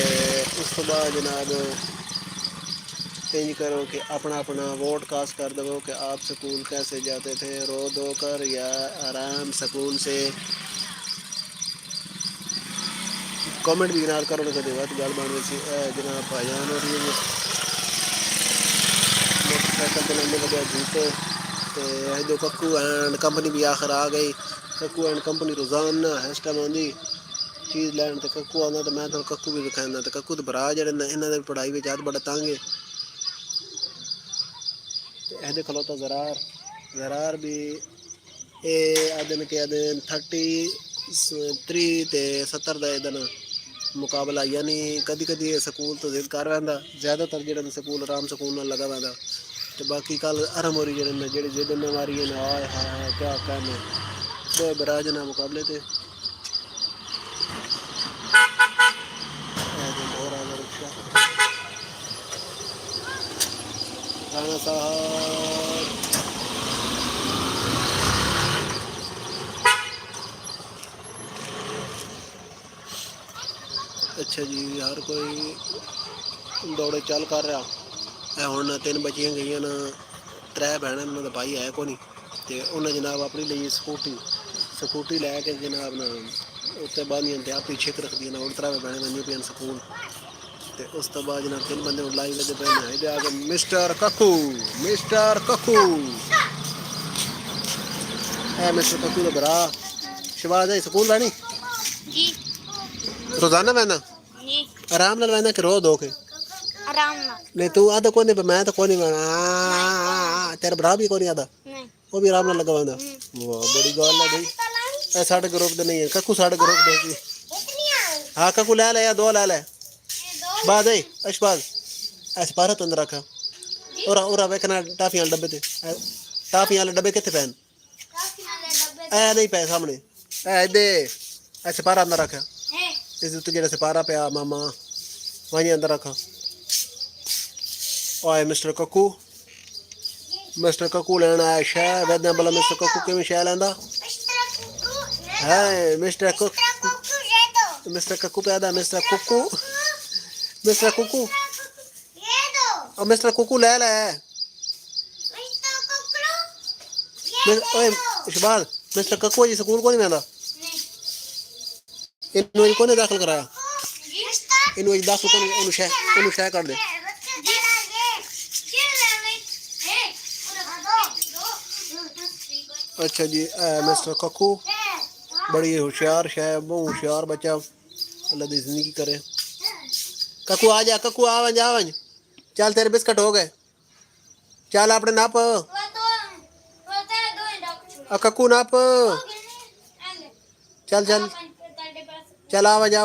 उस तो बाद जनाब इंज करो कि अपना अपना वोट कास्ट कर दो कि आप स्कूल कैसे जाते थे, रो धो कर या आराम सुकून से। कमेंट भी नाल करो कदे बात गल बन सी जनाब भाईजान और ये मोटरसाइकिल चलाने लगे जूते ते दो कक्कू एंड कंपनी भी आखिर आ गई। कक्कू एंड कंपनी रोजाना इस टाइम आंदी चीज़ लैन ते कक्कू आंदा ते मैं तो कक्कू भी दिखाना ते कक्कू ते भरा जेह्ड़े ने इन्हां दी पढ़ाई विच अज बड़ा तंग है। ਇਹਦੇ ਖਲੋਤਾ ਜ਼ਰਾਰ ਵੀ ਇਹ ਆਦਨ ਕੇ ਆਦਨ 33 ਤੇ 70 ਦਾ ਇਹਦਾ ਮੁਕਾਬਲਾ ਯਾਨੀ ਕਦੀ ਕਦੀ ਇਹ ਸਕੂਲ ਤੋਂ ਜ਼ਿੱਦ ਕਰ ਰਹਿੰਦਾ ਜ਼ਿਆਦਾਤਰ ਜਿਹੜਾ ਸਕੂਲ ਆਰਾਮ ਸਕੂਲ ਨਾਲ ਲਗਾ ਰਹਿੰਦਾ ਤੇ ਬਾਕੀ ਕੱਲ ਅਰਮ ਹੋਰੀ ਜਿਹੜੇ ਨੇ ਜਿਹੜੀ ਜ਼ਿੱਦ ਨੇ ਮਾਰੀ ਨੇ ਆਏ ਹਾਂ ਕਿਆ ਕਹਿੰਦੇ ਦੋ ਬਰਾਜ ਨਾਲ ਮੁਕਾਬਲੇ ਤੇ ਹੋਰ ਆ ਰਿਕਸ਼ਾ राणा साहब अच्छा जी हर कोई दौड़े चल कर रहा है हुण 3 बच्चियां गई न 3 भैन उन्होंने का भाई है को नहीं तो उन्हें जनाब अपनी ली स्कूटी लैके जनाब ना उत्ते बांधियां ते आप पीछे रख दी ना उड़ 3 भैन बनी पे स्कूल ਤੇ ਉਸ ਤੋਂ ਬਾਅਦ ਜਨਾਬ 3 ਬੰਦੇ ਨੂੰ ਲਾਈਨ ਲੱਗੇ ਪਏ ਨੇ ਇਹਦੇ ਆ ਗਏ ਮਿਸਟਰ ਕੱਕੂ ਇਹ ਮਿਸਟਰ ਕੱਕੂ ਦਾ ਭਰਾ ਸ਼ਬਾਜ਼ ਹੈ ਸਕੂਲ ਲੈਣੀ जी ਰੋਜ਼ਾਨਾ ਵੈਂਦਾ जी ਆਰਾਮ ਨਾਲ ਵੈਂਦਾ ਕਿ ਰੋਜ਼ ਹੋ ਕੇ आराम ना ਨਹੀਂ ਤੂੰ ਆਦਾ ਕੋਈ ਨਹੀਂ ਮੈਂ ਤਾਂ ਕੋਈ ਨਹੀਂ ਤੇਰਾ ਭਰਾ ਵੀ ਕੋਈ ਨਹੀਂ ਆਦਾ नहीं ਉਹ ਵੀ ਆਰਾਮ ਨਾਲ ਲੱਗਾ ਵੈਂਦਾ ਵਾਹ ਬੜੀ ਗੱਲ ਹੈ ਬਈ ਇਹ ਸਾਡੇ ਗਰੁੱਪ ਦੇ ਨਹੀਂ ਹੈ ਕੱਕੂ ਸਾਡੇ ਗਰੁੱਪ ਦੇ ਸੀ ਹਾਂ ਕੱਕੂ ਲੈ ਲੈ ਦੋ ਲੈ ਲੈ बाद है अशबाज ऐसे पारा तो अंदर रखा और वेखना टाफियां वाले डब्बे ते टाफियां वाले डब्बे कितने पैन ऐ नहीं पे सामने ऐ दे ऐसे पारा अंदर रखा इस उत्ते जेड़ा से पारा पे मामा वहीं अंदर रखा ओए मिस्टर कक्कू लेना है शह वेदा भला मिस्टर कक्कू किवें शह लैंदा है मिस्टर कक्कू पैदा मिस्टर कक्कू मिस्टर कुकू और मिस्टर कुकू ले ले ओए शबाज मिस्टर कक्कू जी स्कूल को नहीं आंदा इन्हों को नहीं दाखिल कराया इन्हों दाखिल को नहीं शह कर दे अच्छा जी मिस्टर कक्कू बड़ी होशियार शह बहुत होशियार बच्चा अल्लाह दी जिंदगी करे। कक्कू आ जा कक्कू आवन चल तेरे बिस्किट हो गए चल अपने नाप कक्कू नाप चल आवन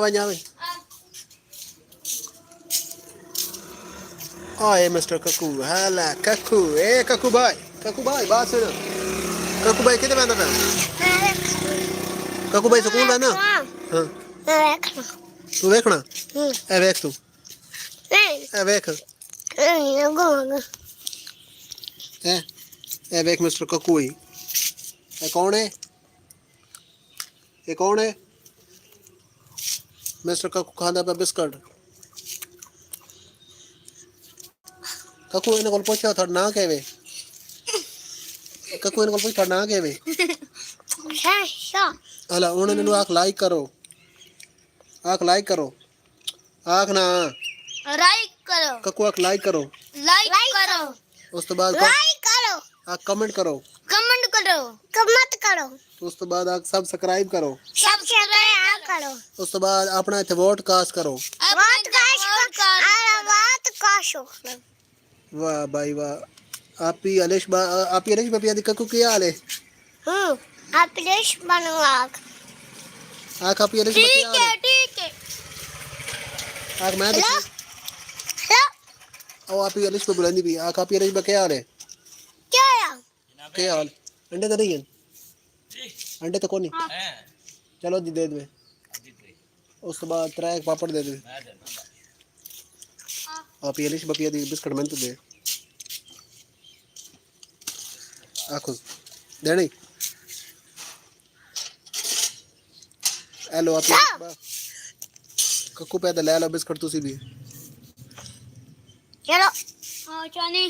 आए मिस्टर कक्कू हेला कक्कू भाई बात सुन कक्कू भाई कितने बंदा था कक्कू भाई स्कूल है ना हां तू देखना ए देख तू ए देख ए देख मिस्टर कक्कू ही ये कौन है मिस्टर कक्कू खांदा पे बिस्किट कक्कू इन्हें कोल पूछो थोड़ा ना कहवे कक्कू इन्हें कोल पूछ थोड़ा ना कहवे हला उन्हें आख लाइक करो आख ना कक्कू आख लाइक करो उस तो बाद आख कमेंट करो उस तो बाद आख सब्सक्राइब करो उस तो बाद अपना इत्थे वोट कास्ट करो वाह भाई वाह आपी अलेश बापिया दी कक्कू क्या हाल है आख आपी अलेश बापिया ठीक है आख मैं ओ आपी अलिश पे बुलानी भी आख आपी अलिश पे क्या हाल है क्या हाल अंडे तो नहीं है अंडे तो कोनी चलो जी दे दे उस बाद 3 पापड़ दे दे आपी अलिश बपिया दी बिस्किट मैं तो दे आखो देनी हेलो आपी कक्कू पे ले लो बिस्किट तुसी भी चलो हाँ चाने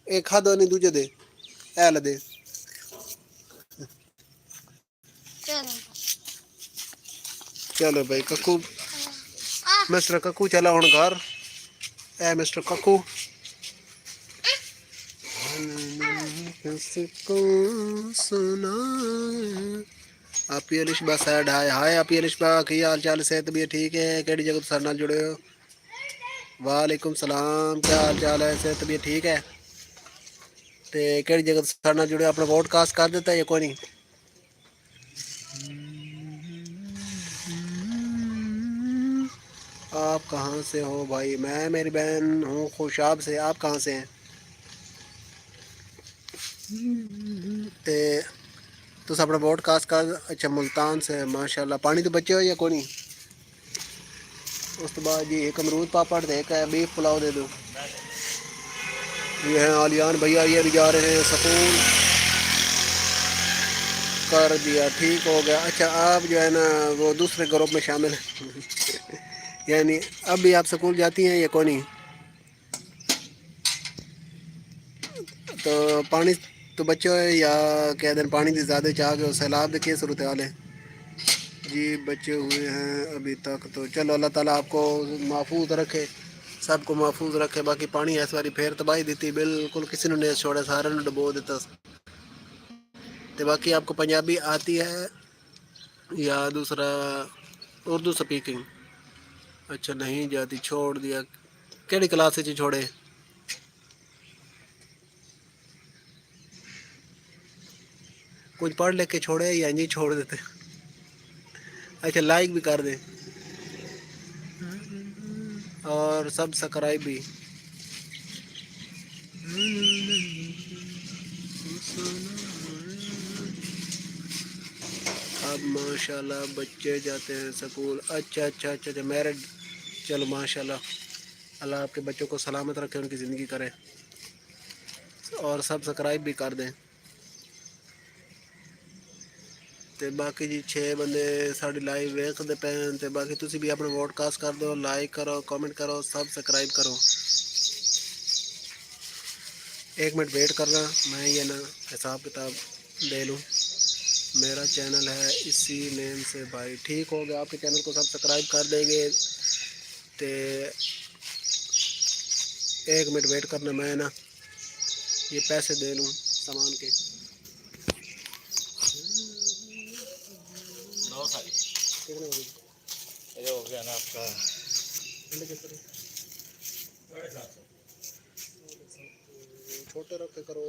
एक खादो नहीं दूजे दे ए ले दे चलो चलो भाई कक्कू आ मिस्टर कक्कू चला हुण घर ए मिस्टर कक्कू किसको सुना आपी अलिशबा सैड हाय हाय आपी अलिशबा की हाल चाल सेहत भी ठीक है केड़ी जगह तो सारे नाल जुड़े हो वालेकुम सलाम क्या हाल चाल है सेहत भी ठीक है ते केड़ी जगह तो सारे नाल जुड़े हो अपना पॉडकास्ट कर देता है या कोई नहीं आप कहाँ से हो भाई मैं मेरी बहन हूँ खुशाब से आप कहाँ से हैं ते तुस अपना पॉडकास्ट कर अच्छा मुल्तान से माशाल्लाह पानी तो बचे हो या कोई नहीं उस तो बाद जी एक अमरूद पापड़ दे एक है बीफ पुलाव दे दो ये हैं आलियान भैया ये भी जा रहे हैं स्कूल कर दिया ठीक हो गया अच्छा आप जो है ना वो दूसरे ग्रुप में शामिल हैं यानी अब भी आप स्कूल जाती हैं या कोई नहीं तो पानी तो बच्चों या कह दिन पानी की ज़्यादा चाह के सैलाब की क्या सूरत हाल है जी बचे हुए हैं अभी तक तो चलो अल्लाह ताला आपको महफूज रखे सबको महफूज रखे बाकी पानी इस बारी फिर तबाही दी बिल्कुल किसी ने नहीं छोड़ा सारे ने डुबो दिता तो बाकी आपको पंजाबी आती है या दूसरा उर्दू स्पीकिंग अच्छा नहीं जाती छोड़ दिया केड़ी क्लास से छोड़े कुछ पढ़ लिख के छोड़े या नहीं छोड़ देते अच्छा लाइक भी कर दे और सब्सक्राइब भी अब माशाल्लाह बच्चे जाते हैं स्कूल अच्छा अच्छा अच्छा अच्छा मैरिड चलो माशाल्लाह अल्लाह आपके बच्चों को सलामत रखे उनकी ज़िंदगी करे और सब्सक्राइब भी कर दें ਤੇ ਬਾਕੀ ਜੀ 6 ਬੰਦੇ ਸਾਡੀ ਲਾਈਵ ਵੇਖਦੇ ਪਏ ਤੇ ਬਾਕੀ ਤੁਸੀਂ ਵੀ ਆਪਣਾ ਪੋਡਕਾਸਟ ਕਰ ਦਿਓ ਲਾਈਕ करो कमेंट करो सब्सक्राइब करो एक मिनट वेट करना मैं ये ना हिसाब किताब दे लूँ मेरा चैनल है इसी नेम से भाई ठीक हो गया आपके चैनल को सब्सक्राइब कर देंगे तो एक मिनट वेट करना मैं ना ये पैसे दे लूँ सामान के कितने हो गए ये हो गया ना आपका छोटे रखे करो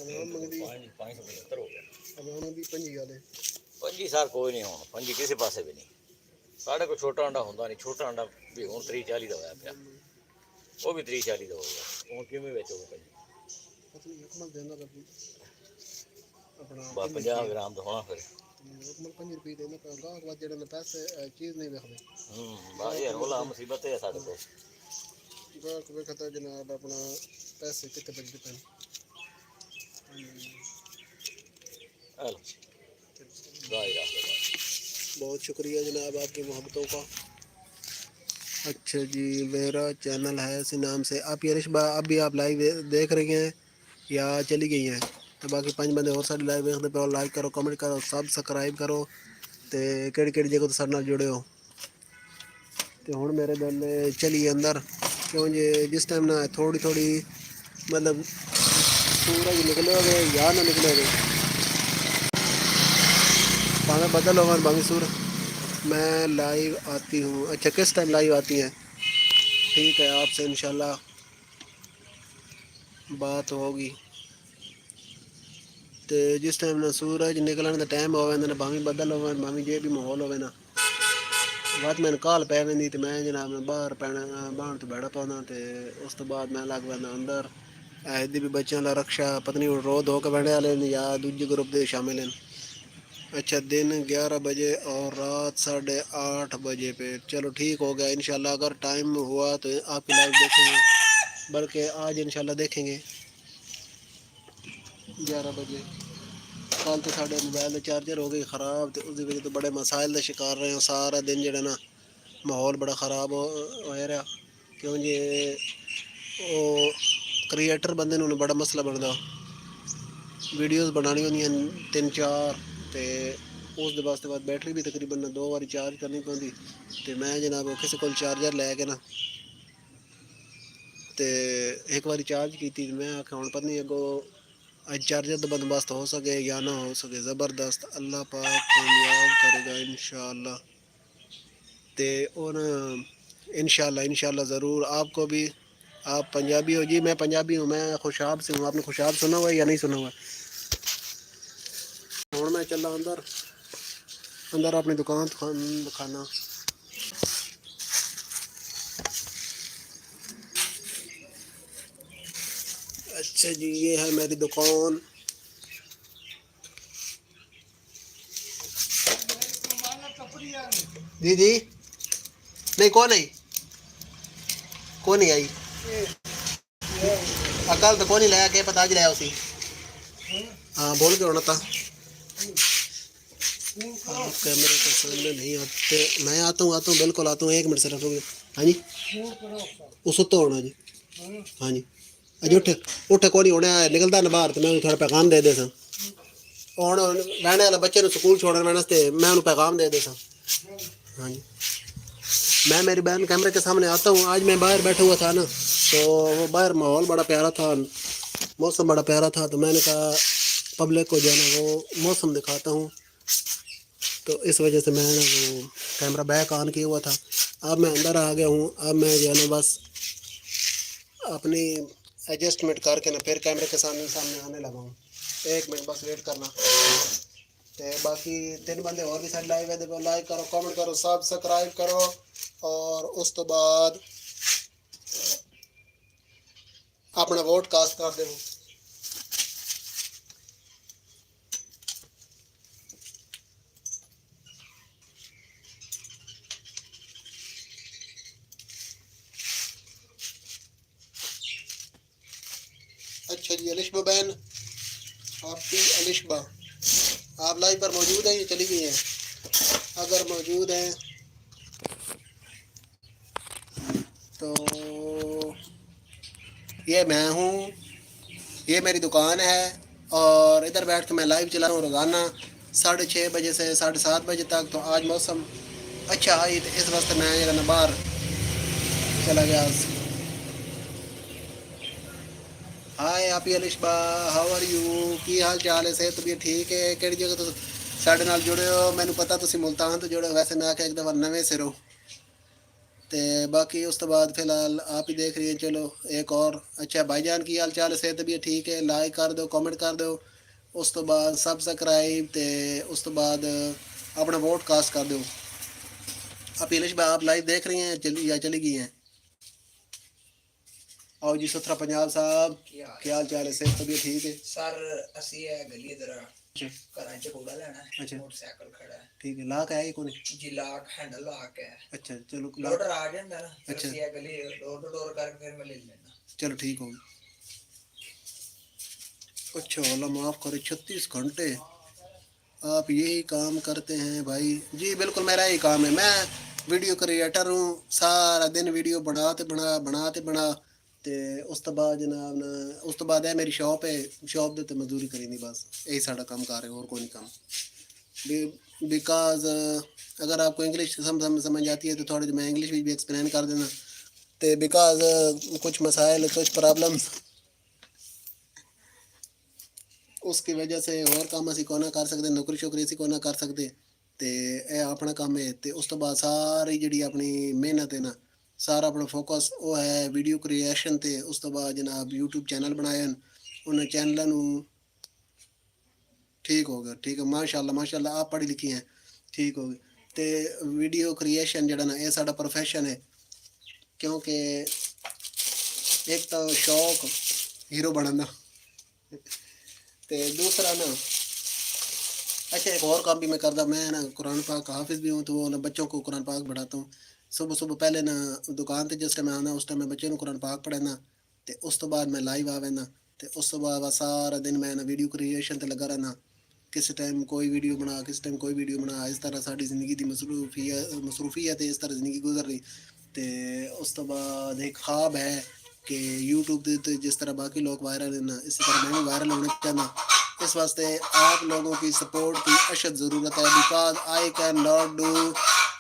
अवाम भी 575 हो गया अवाम भी पंजी वाले 25 ਸਾਲ ਕੋਈ ਨਹੀਂ ਹੁਣ 25 ਕਿਸੇ ਪਾਸੇ ਵੀ ਨਹੀਂ ਸਾਡੇ ਕੋਲ ਛੋਟਾ ਅੰਡਾ ਹੁੰਦਾ ਨਹੀਂ ਛੋਟਾ ਅੰਡਾ ਵੀ ਹੁਣ 30 40 ਦਾ ਹੋਇਆ ਪਿਆ ਉਹ ਵੀ 30 40 ਦਾ ਹੋ ਗਿਆ ਹੁਣ ਕਿਵੇਂ ਵੇਚੋਗੇ ਭਾਈ पता नहीं अकमल देना कभी अपना 50 ਗ੍ਰਾਮ ਦਾ ਹੋਣਾ ਫਿਰ अकमल 5 रुपये देना पर गाहक बाद जेड़े ने पैसे चीज़ नहीं देखते ਬਾ ਇਹ ਰੋਲਾ ਮੁਸੀਬਤ ਹੈ ਸਾਡੇ ਕੋਲ गाहक वेखता जनाब अपना पैसे कितने बजते पे हेलो गाय रख लो बहुत शुक्रिया जनाब आपकी मोहब्बतों का अच्छा जी मेरा चैनल है इसी नाम से आप ये रिश्बा अभी आप लाइव देख रही हैं या चली गई हैं तो बाकी 5 बंदे और सारी लाइव देखते पे लाइक करो कमेंट करो सब्सक्राइब करो तो केड़ी केड़ी जगह तो सारे नाल जुड़े हो तो हुण मेरे दिल चली अंदर क्यों जे जिस टाइम ना थोड़ी थोड़ी मतलब सूरज निकलोगे या ना निकलोगे भावें बदल होगा भावें सूरज मैं लाइव आती हूँ अच्छा किस टाइम लाइव आती हैं ठीक है आपसे इंशाल्लाह बात होगी तो जिस टाइम ना सूरज निकलने का टाइम होवे ना भावें बदल होवे भावें जे भी माहौल होवे ना बात मैंने काल पै वेंदी तो मैं जनाब मैं बाहर पैना बाहर तो बैठा पाना तो उस तो बाद मैं लग पैना अंदर ऐदी भी बच्चों का रक्षा पत्नी रो धो के बैठे वाले या दूजे ग्रुप के शामिल हैं अच्छा दिन 11 बजे और रात 8:30 बजे पे चलो ठीक हो गया इंशाल्लाह अगर टाइम हुआ तो आपकी लाइव देखेंगे बल्कि आज इंशाल्लाह देखेंगे 11 बजे कल तो साढ़े मोबाइल चार्जर हो गई ख़राब तो उसकी वजह तो बड़े मसाइल का शिकार रहे हैं सारा दिन जो ना माहौल बड़ा ख़राब हो रहा क्यों जी ਉਹ ਕ੍ਰੀਏਟਰ ਬੰਦੇ ਨੂੰ ਬੜਾ ਮਸਲਾ ਬਣਦਾ। ਵੀਡੀਓਜ਼ ਬਣਾਉਣੀ ਹੁੰਦੀਆਂ 3-4 ਤੇ ਉਸ ਦੇ ਵਾਸਤੇ ਬਾਅਦ ਬੈਟਰੀ ਵੀ ਤਕਰੀਬਨ 2 ਵਾਰੀ ਚਾਰਜ ਕਰਨੀ ਪੈਂਦੀ। ਤੇ ਮੈਂ ਜਨਾਬ ਕਿਸੇ ਕੋਲ ਚਾਰਜਰ ਲੈ ਕੇ ਨਾ ਤੇ ਇੱਕ ਵਾਰੀ ਚਾਰਜ ਕੀਤੀ ਤੇ ਮੈਂ ਆਖਿਆ ਹੁਣ ਪਤਾ ਨਹੀਂ ਅੱਗੋਂ ਅੱਜ ਚਾर्जर ਦਾ बंदोबस्त हो सके या ना हो सके। ज़बरदस्त अल्लाह पाक कामयाब करेगा इंशाअल्लाह। तो और इंशाअल्लाह ज़रूर आपको भी। आप पंजाबी हो? जी मैं पंजाबी हूँ, मैं खुशाब से हूँ। आपने खुशाब सुना हुआ है या नहीं सुना हुआ? हूँ मैं चला अंदर अंदर अपनी दुकान दिखाना। अच्छा जी, ये है मेरी दुकान। जी जी नहीं कौन नहीं आई अकल तो कौन नहीं लाया के पता ज लाया उसी। हाँ बोल के होना था। आप कैमरे के सामने नहीं आते। मैं आता हूँ बिल्कुल आता हूँ। 1 मिनट से रखोगे? हाँ जी वो सुतो होना जी। हाँ जी अज उठ कौन नहीं होना निकलता ना बाहर तो मैं थोड़ा पैगाम दे दे सा। हूँ बहने वाला बच्चे स्कूल छोड़ने वास्ते मैं उन्हें पैगाम दे दे सा। हाँ जी मैं मेरी बहन कैमरे के सामने आता हूँ। आज मैं बाहर बैठा हुआ था ना तो वो बाहर माहौल बड़ा प्यारा था, मौसम बड़ा प्यारा था। तो मैंने कहा पब्लिक को जो है ना वो मौसम दिखाता हूँ। तो इस वजह से मैं ना वो कैमरा बैक ऑन किया हुआ था। अब मैं अंदर आ गया हूँ। अब मैं जो है ना बस अपनी एडजस्टमेंट करके ना फिर कैमरे के सामने आने लगा हूँ। 1 मिनट बस वेट करना। तो बाकी 3 बंदे और भी सारे लाइव है, लाइक करो, कमेंट करो, सब्सक्राइब करो और उस तो बाद अपना वोट कास्ट कर दो। अच्छा जी अलिशबा बहन, आपकी अलिशबा आप लाइव पर मौजूद हैं? ये चली गई हैं? अगर मौजूद हैं तो ये मैं हूँ, ये मेरी दुकान है और इधर बैठ के मैं लाइव चला रहा हूँ रोज़ाना 6:30 बजे से 7:30 बजे तक। तो आज मौसम अच्छा आई तो इस वास्ते मैं जरा बाहर चला गया। हाय आप अलिशबा, हाउ आर यू? की हाल चाल है? सेहत तबीयत ठीक है? किहड़ी जगह तो साढ़े नाल जुड़े हो? मैनू पता तुसी मुल्तान तो जुड़े हो, वैसे मैं आख्या एक दफ़ा नवें सिरों। तो बाकी उस तो बाद फिलहाल आप ही देख रही हैं। चलो एक और अच्छा भाईजान की हाल चाल है? सेहत तबीयत ठीक है? लाइक कर दो, कमेंट कर दो, उस तो बाद सब्सक्राइब ते उस तो बाद अपना वोट कास्ट कर दो। आप अलिशबा आप लाइव देख रही हैं चली या चली गई हैं? आओ जी सुथरा पंजाब साहब, क्या हाल चाल है? सेहत तबीयत ठीक है? सर ਅਸੀਂ ਇਹ ਗਲੀ ਦਰਾ अच्छा ਘਰਾਂ ਚ ਕੂੜਾ ਲੈਣਾ ਹੈ। अच्छा ਮੋਟਰਸਾਈਕਲ ਖੜਾ ਹੈ ठीक है। ला के आए कौन? ਜੀ ਲਾਕ ਹੈਂਡਲ ਲਾ ਕੇ अच्छा चलो ला ਲੋਡਰ ਆ ਜਾਂਦਾ ਨਾ ਫਿਰ अच्छा ਅਸੀਂ ਇਹ ਗਲੀ ਡੋਰ ਟੂ ਡੋਰ ਕਰਕੇ ਫਿਰ ਮੈਂ ਲੈ ਲੈਣਾ। चलो ठीक होगी। अच्छा अल्लाह माफ़ करे 36 घंटे आप यही काम करते हैं भाई? जी बिल्कुल मेरा यही काम है। मैं वीडियो क्रिएटर हूँ। सारा दिन वीडियो बना ते उस तो बाद जनाब ना उस तो बाद है मेरी शॉप है। शॉप दे मजदूरी करेंगी बस, यही साड़ा काम कर रहे और कोई नहीं काम। बिकॉज अगर आपको इंग्लिश समझ आती है तो थोड़ी मैं इंग्लिश भी एक्सप्लेन कर देना। तो बिकॉज कुछ मसाइल कुछ प्रॉब्लम्स उसकी वजह से और काम असी को ना कर सकते, नौकरी शोकरी असी को ना कर सकते। तो यह अपना काम है। तो उस तो बाद सारी जी अपनी मेहनत है ना सारा अपना फोकस वो है वीडियो क्रिएशन ते। उस तो बाद जनाब यूट्यूब चैनल बनाए उन्हें चैनलों ठीक हो गया। ठीक है माशाल्लाह आप पढ़ी लिखी हैं, ठीक हो गई। तो वीडियो क्रिएशन जड़ा ना ये साड़ा प्रोफेशन है। क्योंकि एक तो शौक हीरो बनना तो दूसरा ना अच्छा एक और काम भी मैं करता। मैं ना कुरान पाक हाफिज़ भी हूँ तो वो ना बच्चों को कुरान पाक पढ़ाता हूँ। सुबह पहले ना दुकान पर जिस टाइम आना उस टाइम मैं बच्चे को कुरान पाक पढ़ाना। तो उस तो बाद मैं लाइव आवेना। तो उस तो बाद सारा दिन मैं ना वीडियो क्रिएशन ते लगा रहना। किस टाइम कोई वीडियो बना, किस टाइम कोई वीडियो बना। इस तरह साड़ी ज़िंदगी की मसरूफियत इस तरह ज़िंदगी गुजर रही। तो उस तो बाद एक ख्वाब है कि यूट्यूब ਤੇ जिस तरह बाकी लोग वायरल हैं ना, इसी तरह मैं भी वायरल होना चाहता। इस वास्ते आप लोगों की सपोर्ट की अशद ज़रूरत है, because I can not do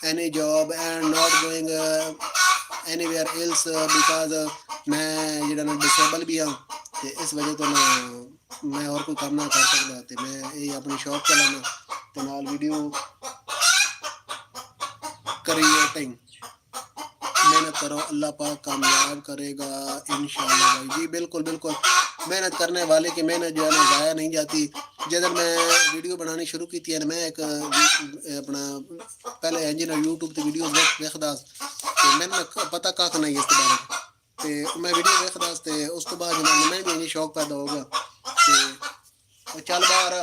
any job and not going anywhere else, because मैं ਜਿਹੜਾ ਨਾ डिसेबल भी हाँ, तो इस वजह तो मैं और कोई काम ना कर सकता, तो मैं ये अपनी शॉप चलाना तो नाल वीडियो क्रिएटिंग मेहनत करो, अल्लाह पाक कामयाब करेगा इंशाल्लाह भाई जी। बिल्कुल बिल्कुल, मेहनत करने वाले की मेहनत जो है ना ज़ाया नहीं जाती। जब मैं वीडियो बनानी शुरू की थी, मैं एक अपना पहले इंजीनियर यूट्यूब ते वीडियो देखदा, तो मैंने पता कख नहीं इस बारे, तो मैं वीडियो देखदा, तो उस तो बाद जनाब मैं भी शौक पैदा हो गया, तो चल बाहर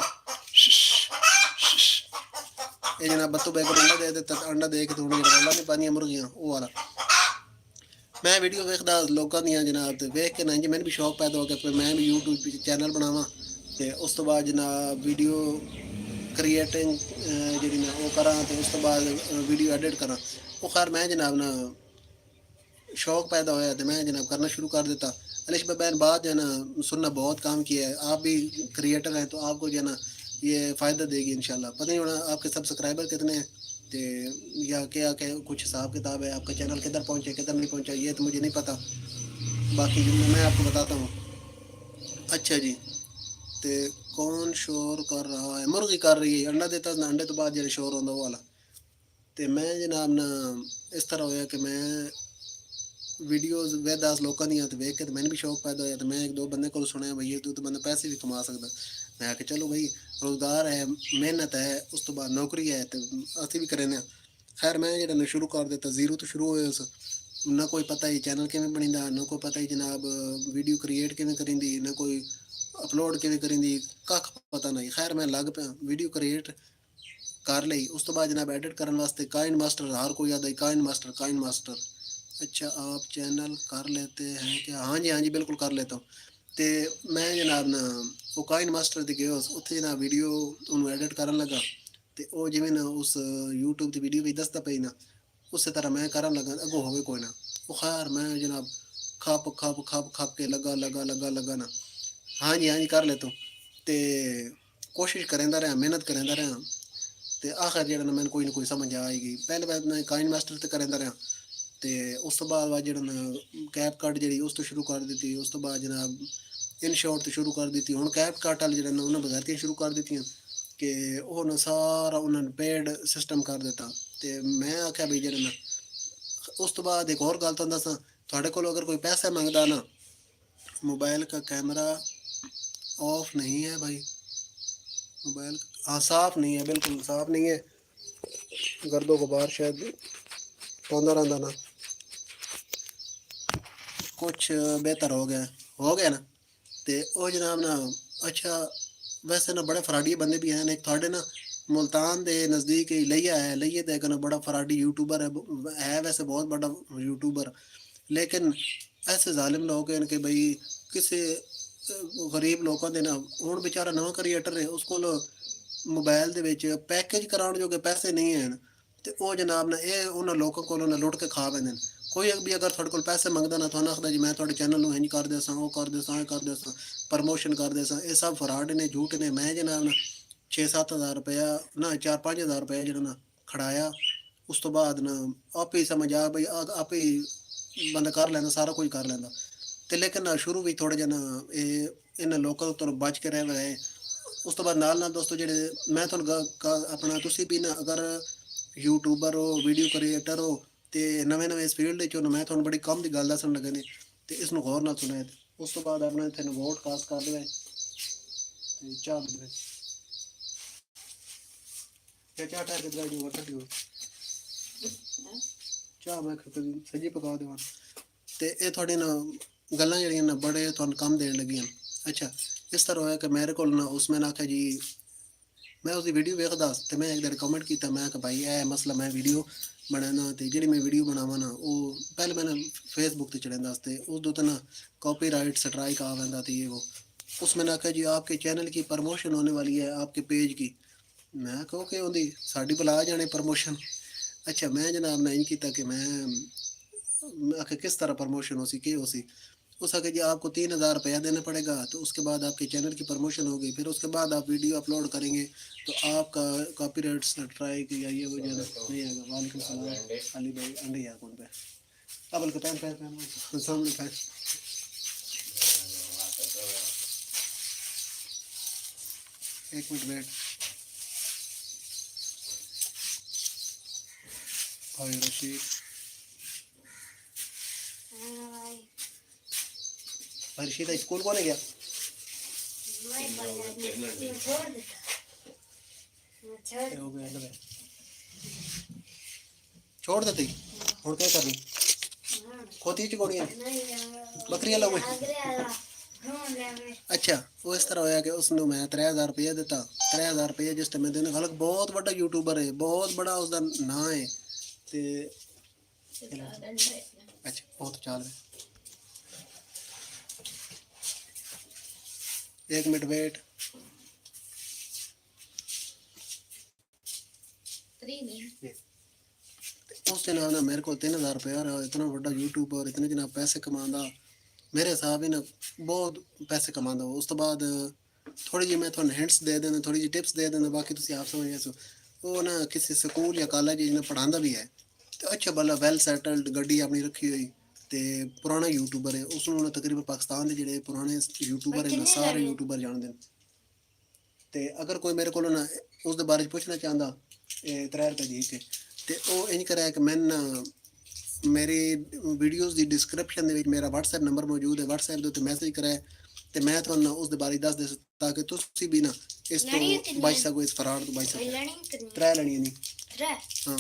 ये जनाब बत्तू बैग अंडा दे देता, अंडा दे के थोड़ी अंडा नहीं पानी मुर्गियाँ वो वाला। मैं वीडियो वेखदा लोगों दी जनाब, तो वेख के ना जी मैंने भी शौक पैदा हो गया कि मैं भी यूट्यूब चैनल बनावा, तो उस तो बाद जनाब वीडियो क्रिएटिंग जी ना वो करा, तो उस तो बाद वीडियो एडिट करा। वो खैर मैं जनाब ना शौक पैदा होया, तो मैं जनाब करना शुरू कर देता। अलिश बहन बात जो है ना सुनना बहुत काम किया है, आप भी क्रिएटर हैं तो आपको जो है ना ये फ़ायदा देगी इंशाल्लाह। पता नहीं होना आपके सब्सक्राइबर कितने हैं, तो या क्या क्या कुछ हिसाब किताब है, आपका चैनल किधर पहुँचे किधर नहीं पहुँचा, ये तो मुझे नहीं पता, बाकी मैं आपको बताता हूँ। अच्छा जी, तो कौन शोर कर रहा है? मुर्गी कर रही है, अंडा देता ना, अंडे तो बाद जो शोर होता वो वाला। तो मैं जनाब ना इस तरह होया कि मैं वीडियोज़ वेदास लोगों दी तो वेख के तो मैंने भी शौक पैदा होया, तो मैं एक दो बंदे को सुनया भई तू तो बंदा पैसे भी कमा सकदा। मैं आखे चलो भाई रोज़गार है, मेहनत है, उस तो बाद नौकरी है, तो असीं भी करें। खैर मैं जेह्ड़ा शुरू कर दित्ता, जीरो तो शुरू होए उस, ना कोई पता ही चैनल किवें बनींदा, ना कोई पता ही जनाब वीडियो क्रिएट किवें करींदी, ना कोई अपलोड किवें करींदी, कख पता नहीं। खैर मैं लग पिया वीडियो क्रिएट कर लई, उस तो बाद जनाब एडिट करने वास्ते काइन मास्टर हर कोई आता है, काइन मास्टर। अच्छा आप चैनल कर लेते हैं क्या? हाँ जी बिल्कुल कर लेता हूँ। तो मैं जनाब ना वो काइन मास्टर ते गया उत्थे जनाब वीडियो उन्होंने एडिट करन लगा, तो वो जिवें ना उस यूट्यूब की वीडियो भी दसदा पई ना, उस तरह मैं करन लगा, अगो होवे कोई ना। वो खैर मैं जनाब खप के लगा ना, हाँ जी कर लेता हूँ। तो कोशिश करेंदा रहा, मेहनत करेंदा रहा, तो आखिर जो ना मैंने कोई ना कोई समझ आएगी। पहले मैं काइन मास्टर ते करेंदा रहा, तो उस तो बाद जो कैप कट जी उस तो शुरू कर दी, उस तो बाद जनाब इन शॉर्ट तो शुरू कर दी, हूँ कैप कट वाले जो उन्होंने बगैरतियाँ शुरू कर दी कि वो ना सारा उन्होंने पेड सिस्टम कर दिता। तो मैं आख्या भी जो ना उस तो बाद एक और गल तो दसा, थोड़े को अगर कोई पैसा मंगता ना, मोबाइल का कैमरा ऑफ नहीं है भाई, मोबाइल हाँ साफ़ नहीं है, बिल्कुल साफ़ नहीं है, गर्दो गुबार शायद पौधा रहता ना, कुछ बेहतर हो गया ना। तो वो जनाब ना अच्छा वैसे ना बड़े फराडी बंदे भी हैं, एक थोड़े ना मुल्तान के नज़दीक ही लिया है, लिये तो एक ना बड़ा फराडी यूट्यूबर है वैसे बहुत बड़ा यूट्यूबर, लेकिन ऐसे जालिम लोग हैं कि भाई किसी गरीब लोगों के ना हूँ बेचारा नवा क्रिएटर है, उसको मोबाइल दे विच पैकेज कराने जोगे पैसे नहीं हैं, तो वो जनाब ना ये उन्होंने लोगों को लुट के खा पैंदे। कोई भी अगर थोड़े को पैसे मंगदा ना, तो आखदा जी मैं थोड़े चैनल में इंज कर देसां, वो कर देसां, कर देसां, प्रमोशन कर देसां, ये सब फ्रॉड ने, झूठ ने। मैं जनाब ना 6-7 हज़ार रुपया ना 4-5 हज़ार रुपया जो ना खड़ाया, उस तो बाद ना आप ही समझ आ भाई आप ही बंदा कर लेंदा, सारा कुछ कर लेंदा। तो लेकिन ना शुरू भी थोड़े जना इन्होंने लोगों तो बच के रह गए। उस तो बाद नाल दोस्तों जेह्ड़े मैं तुहानूं अपना तुसी भी ना अगर यूट्यूबर हो, वीडियो क्रिएटर हो, तो नवें इस फील्ड च हो, मैं तुहानूं बड़ी कम की गल दस्सन लगे ने, तो इसनूं गौर नाल सुने। उस तो बाद अपना इत्थे वोट कास्ट कर देवे ते चाह पी देवे, चाह ठहर के दवाई जो ठंडी हो चाह मैं सजी पका देवां। तो ये थोड़ी ना गल्लां जेहड़ियां ना बड़े तुहानूं कम देन लगियां। अच्छा इस तरह होया कि मेरे को ना उसमें आख्या जी मैं उसकी वीडियो वेखदा, तो मैं एक दिन कमेंट किया, मैं कि भाई ए मसला मैं वीडियो बनाना, तो जी मैं वीडियो बनावा ना वो पहले मैंने फेसबुक से चढ़ेंदा, उस दो तो ना कॉपीराइट स्ट्राइक आ वैंदा थी ये वो। उसमें आख्या जी आपके चैनल की प्रमोशन होने वाली है, आपके पेज की। मैं कहो कि होंगी साड़ी बुला जाने प्रमोशन। अच्छा मैं जनाब ने इंज किया कि मैं आखे किस तरह प्रमोशन हो सी कि हो सी। उस आगे जी आपको 3,000 रुपया देना पड़ेगा, तो उसके बाद आपके चैनल की प्रमोशन होगी, फिर उसके बाद आप वीडियो अपलोड करेंगे तो आपका कॉपीराइट स्ट्राइक या ये वो जो नहीं आएगा। वालेकुम सलाम अली भाई, अंडे यार कौन पे अबल के पैन सामने पैन। एक मिनट वेट। भाई रशीद हर्षिता स्कूल कौन है गया? हो गया लगे छोड़ देती हूँ क्या करनी खोती चुकोनी है बकरियां लोगे। अच्छा वो इस तरह होया कि उसने मैं 3000 रुपया दिता। 3000 रुपया जिस टाइम देने हालांकि बहुत बड़ा यूट्यूबर है, बहुत बड़ा उसका नाम है ते अच्छा बहुत चाल है। एक मिनट वेट। उस दिन ना मेरे को 3000 रुपया रहा, इतना बड़ा यूट्यूबर इतने जनाब पैसे कमांदा मेरे हिसाब ही ना बहुत पैसे कमांदा। उस तो बाद थोड़ी जी मैं थोड़ा हिंट्स दे देना, थोड़ी जी टिप्स दे देना, बाकी तुम आप समझ सो। वो ना किसी स्कूल या कॉलेज में पढ़ांदा भी है तो अच्छा भला वेल सैटल्ड गड्डी अपनी रखी हुई ते पुराना यूट्यूबर है। उसने तकरीबन पाकिस्तान के जेडे पुराने यूट्यूबर है ना सारे यूट्यूबर जानते हैं। ते अगर कोई मेरे को ना उस दे बारे पूछना चाहता 3 रुपए दी के ते ਉਹ ਇੰਜ ਕਰਿਆ ਕਿ ਮੈਂ ਮੇਰੀ ਵੀਡੀਓਜ਼ ਦੀ ਡਿਸਕ੍ਰਿਪਸ਼ਨ ਦੇ ਵਿੱਚ ਮੇਰਾ WhatsApp ਨੰਬਰ ਮੌਜੂਦ ਹੈ। WhatsApp ਦੇ ਉੱਤੇ ਮੈਸੇਜ ਕਰਿਆ ਤੇ ਮੈਂ ਤੁਹਾਨੂੰ ਉਸ ਦੇ ਬਾਰੇ ਦੱਸ ਦੇ ਤਾਂ ਕਿ ਤੁਸੀਂ ਵੀ ਨਾ ਇਸ ਤੋਂ ਬਚ ਸਕੋ, ਇਸ ਫਰਾਡ ਤੋਂ ਬਚ ਸਕੋ। 3 ਲੈਣੀਆਂ नहीं 3 हाँ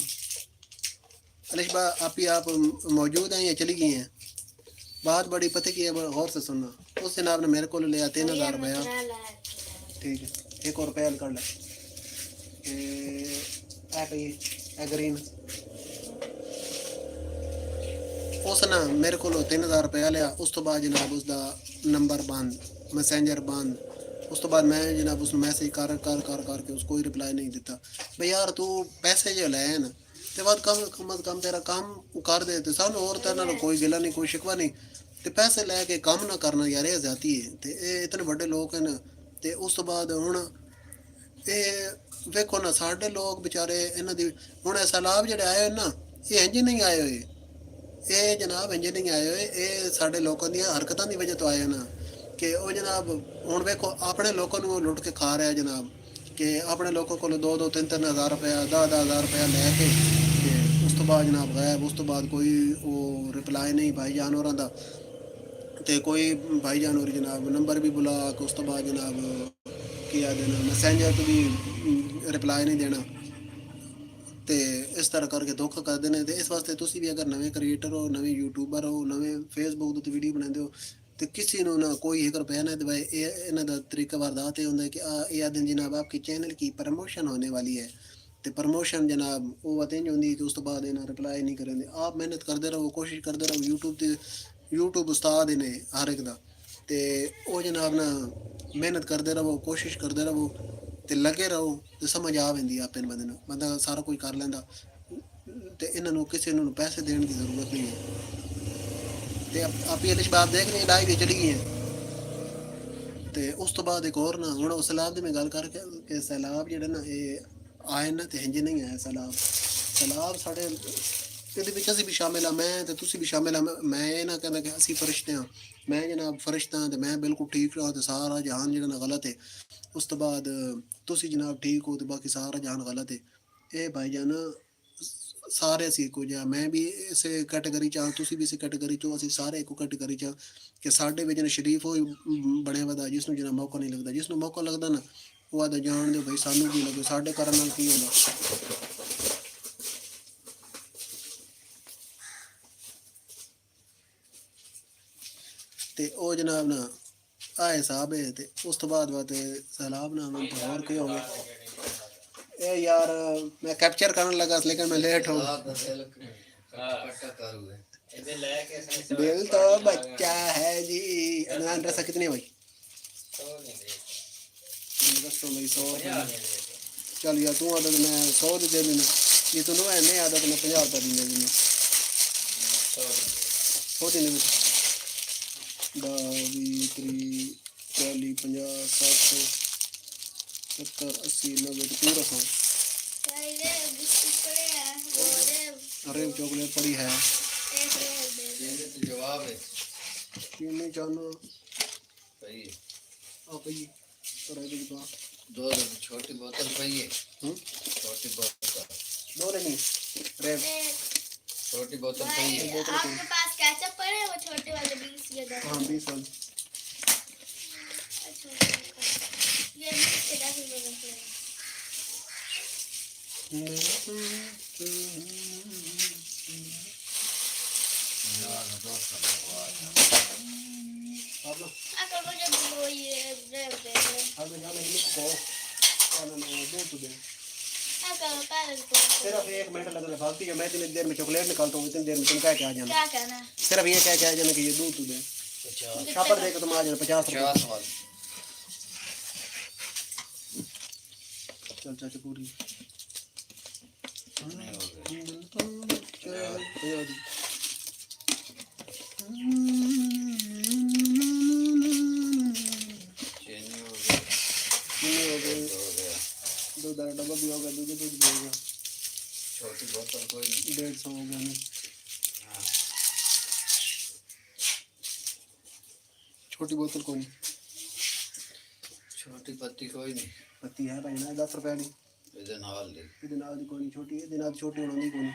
अलिश बा आप मौजूद हैं या चली गई हैं? बात बड़ी पते की है, गौर से सुनना। उस जनाब ने मेरे को लिया 3000 रुपया, ठीक है एक और रुपया कर ले ग्रीन। उस ना मेरे को 3000 रुपया लिया। उस तो बाद जनाब उसका नंबर बंद, मैसेंजर बंद। उस तो बाद मैं जनाब उसमें मैसेज कर करके उसको कोई रिप्लाई नहीं देता। भाई यार तू पैसे जो ले ना ते बाद कम तेरा काम कर दे ते सानू और तेरे नाल कोई गिला नहीं, कोई शिकवा नहीं। ते पैसे लेके काम ना करना यार ये जाती है ते इतने बड़े लोग हैं ते उस तो बाद हुण ये वेखो ना साडे लोग बेचारे इन्हां दी हुण सैलाब जेड़े आए ना ये इंज नहीं आए हुए, ये जनाब इंज नहीं आए हुए, ये साडे लोगों दी हरकतां दी वजह तो आए ना कि वो जनाब हुण वेखो अपने लोगों नूं लुट के खा रहा जनाब कि अपने लोगों को 2-2 3-3 हज़ार रुपया 10-10 हज़ार रुपया लैके उस तो बाद जनाब गायब। उस तो बाद कोई वो रिप्लाई नहीं भाई जान होरां दा ते कोई भाई जान होरी जनाब नंबर भी बुला के उस तो बाद जनाब किया देना मैसेंजर तो भी रिप्लाई नहीं देना ते इस तरह करके धोखा कर देने। ते इस वास्ते तुसी भी अगर नवे क्रिएटर हो, नवे यूट्यूबर हो, नवे फेसबुक ते वीडियो बनाते हो तो किसी ने ना कोई 1 रुपया ना दवाए। इन्हां दा तरीका वारदात ये होंदा है कि यह दिन जनाब आपके चैनल की प्रमोशन होने वाली है तो प्रमोशन जनाब वो बात इंज होंदी कि उस तो बाद इन्हें रिप्लाई नहीं करेंगे। आप मेहनत करते रहो, कोशिश करते रहो। यूट्यूब उस्ताद इन्हें हर एक दा ते वो जनाब ना मेहनत करते रहो, कोशिश करते रहो ते लगे रहो तो समझ आ वेंदी आप इन बंदा सारा कुछ कर लेंदा ते इन्हां किसी नूं पैसे देने की ज़रूरत नहीं है। ते आप ये बात देख रहे लाइव चली गई है ते उस तो बाद एक और ना हुण सैलाब दी मैं गल करके सैलाब जेह्ड़े ना ये आए ना ते इंज नहीं आए सैलाब साढ़े ਇਹਦੇ ਵਿੱਚ ਅਸੀਂ ਵੀ ਸ਼ਾਮਿਲ ਆ, मैं ਤੇ ਤੁਸੀਂ ਵੀ ਸ਼ਾਮਿਲ ਆ। मैं ਇਹ ਨਾ ਕਹਿੰਦਾ ਕਿ ਅਸੀਂ ਫਰਿਸ਼ਤੇ ਹਾਂ, मैं ਜਨਾਬ ਫਰਿਸ਼ਤਾ ਤੇ मैं ਬਿਲਕੁਲ ਠੀਕ ਹਾਂ ਤੇ ਸਾਰਾ ਜਹਾਨ ਜਿਹੜਾ ਨਾ ਗਲਤ ਹੈ। ਉਸ ਤੋਂ ਬਾਅਦ ਤੁਸੀਂ ਜਨਾਬ ਠੀਕ ਹੋ ਤੇ ਬਾਕੀ ਸਾਰਾ ਜਹਾਨ ਗਲਤ ਹੈ। ਇਹ ਭਾਈ ਜਾਨ ਸਾਰੇ ਅਸੀਂ ਇੱਕੋ ਜਿਹਾ, मैं भी इस कैटेगरी ਚ ਹਾਂ, ਤੁਸੀਂ ਵੀ ਇਸ कैटेगरी ਚੋਂ, ਅਸੀਂ ਸਾਰੇ ਇੱਕੋ कैटेगरी ਚ ਕਿ ਸਾਡੇ ਵਿੱਚ ਨਾ ਸ਼ਰੀਫ ਹੋਈ ਬਣਿਆ ਵਧਾ ਜਿਸ ਨੂੰ ਜਿਹੜਾ ਮੌਕਾ ਨਹੀਂ ਲੱਗਦਾ। ਜਿਸ ਨੂੰ ਮੌਕਾ ਲੱਗਦਾ ਨਾ ਉਹ ਆਦਾ ਜਾਣ ਦਿਓ ਭਾਈ ਸਾਨੂੰ ਕੀ ਲੱਗੇ, ਸਾਡੇ ਕਰਨ ਨਾਲ ਕੀ ਹੁੰਦਾ। ਤੇ ਉਹ ਜਨਾਬ ਨਾ ਆ ਹਿਸਾਬ ਹੈ ਤੇ ਉਸ ਤੋਂ ਬਾਅਦ ਸੈਲਾਬ ਨਾ ਹੋਰ ਕੀ ਹੋ ਗਿਆ ਇਹ ਯਾਰ मैं कैप्चर करने लगा लेकिन मैं लेट हो दिल तो बच्चा है जी। अनान रसा कितने भाई 100 चल यार तू आदत मैं 100 दे देना, ये तो नहीं आदत मैं 50 रुपये दी देना 100 देने में 20 30 40 50 60 70 80 90 पूरा 100। ये बिस्कुट पड़े हैं और रेव चॉकलेट पड़ी है। एक रेव दे दो। ये तो जवाब है पीने जाना सही है। आप ही और एक बार दो छोटी बोतल पई है। छोटी बोतल दो नहीं रेव एक छोटी बोतल पई भाई, है। आपके पास केचप पड़े हैं वो छोटे वाले 20 या 10? हाँ 20 वाली अच्छा, ये 20 के 10 रुपए का पड़ेगा। आप लोग अगर मुझे वो ये रेव दे दो। आगे जाने के लिए को दो तो दे अगर पैरेंट को सिर्फ 1 मिनट लगेगा फालतू जो मैं इतनी देर में चॉकलेट निकालता हूँ इतनी देर में तुम क्या क्या जाना क्या कहना है? सिर्फ ये क्या क्या जाना कि ये दूध तो दे 50 शापर देकर तुम आ जाना 50 रुपये 50 वाली चल चाचा पूरी नहीं हो गई। चीनी हो गई। हो गए हो गया। दो दाना डब्बा भी होगा दूध भी होगा छोटी बोतल कोई नहीं। 150 हो गया नहीं हाँ। छोटी बोतल कोई नहीं छोटी पत्ती कोई नहीं। पत्ती है भाई ना 10 रुपए की ਇਹਦੇ ਨਾਲ ਦੀ ਇਹਦੇ ਨਾਲ ਦੀ ਕੋਈ ਨਹੀਂ ਛੋਟੀ ਇਹਦੇ ਨਾਲ ਛੋਟੀ ਹੋਣੀ ਕੋਈ ਨਹੀਂ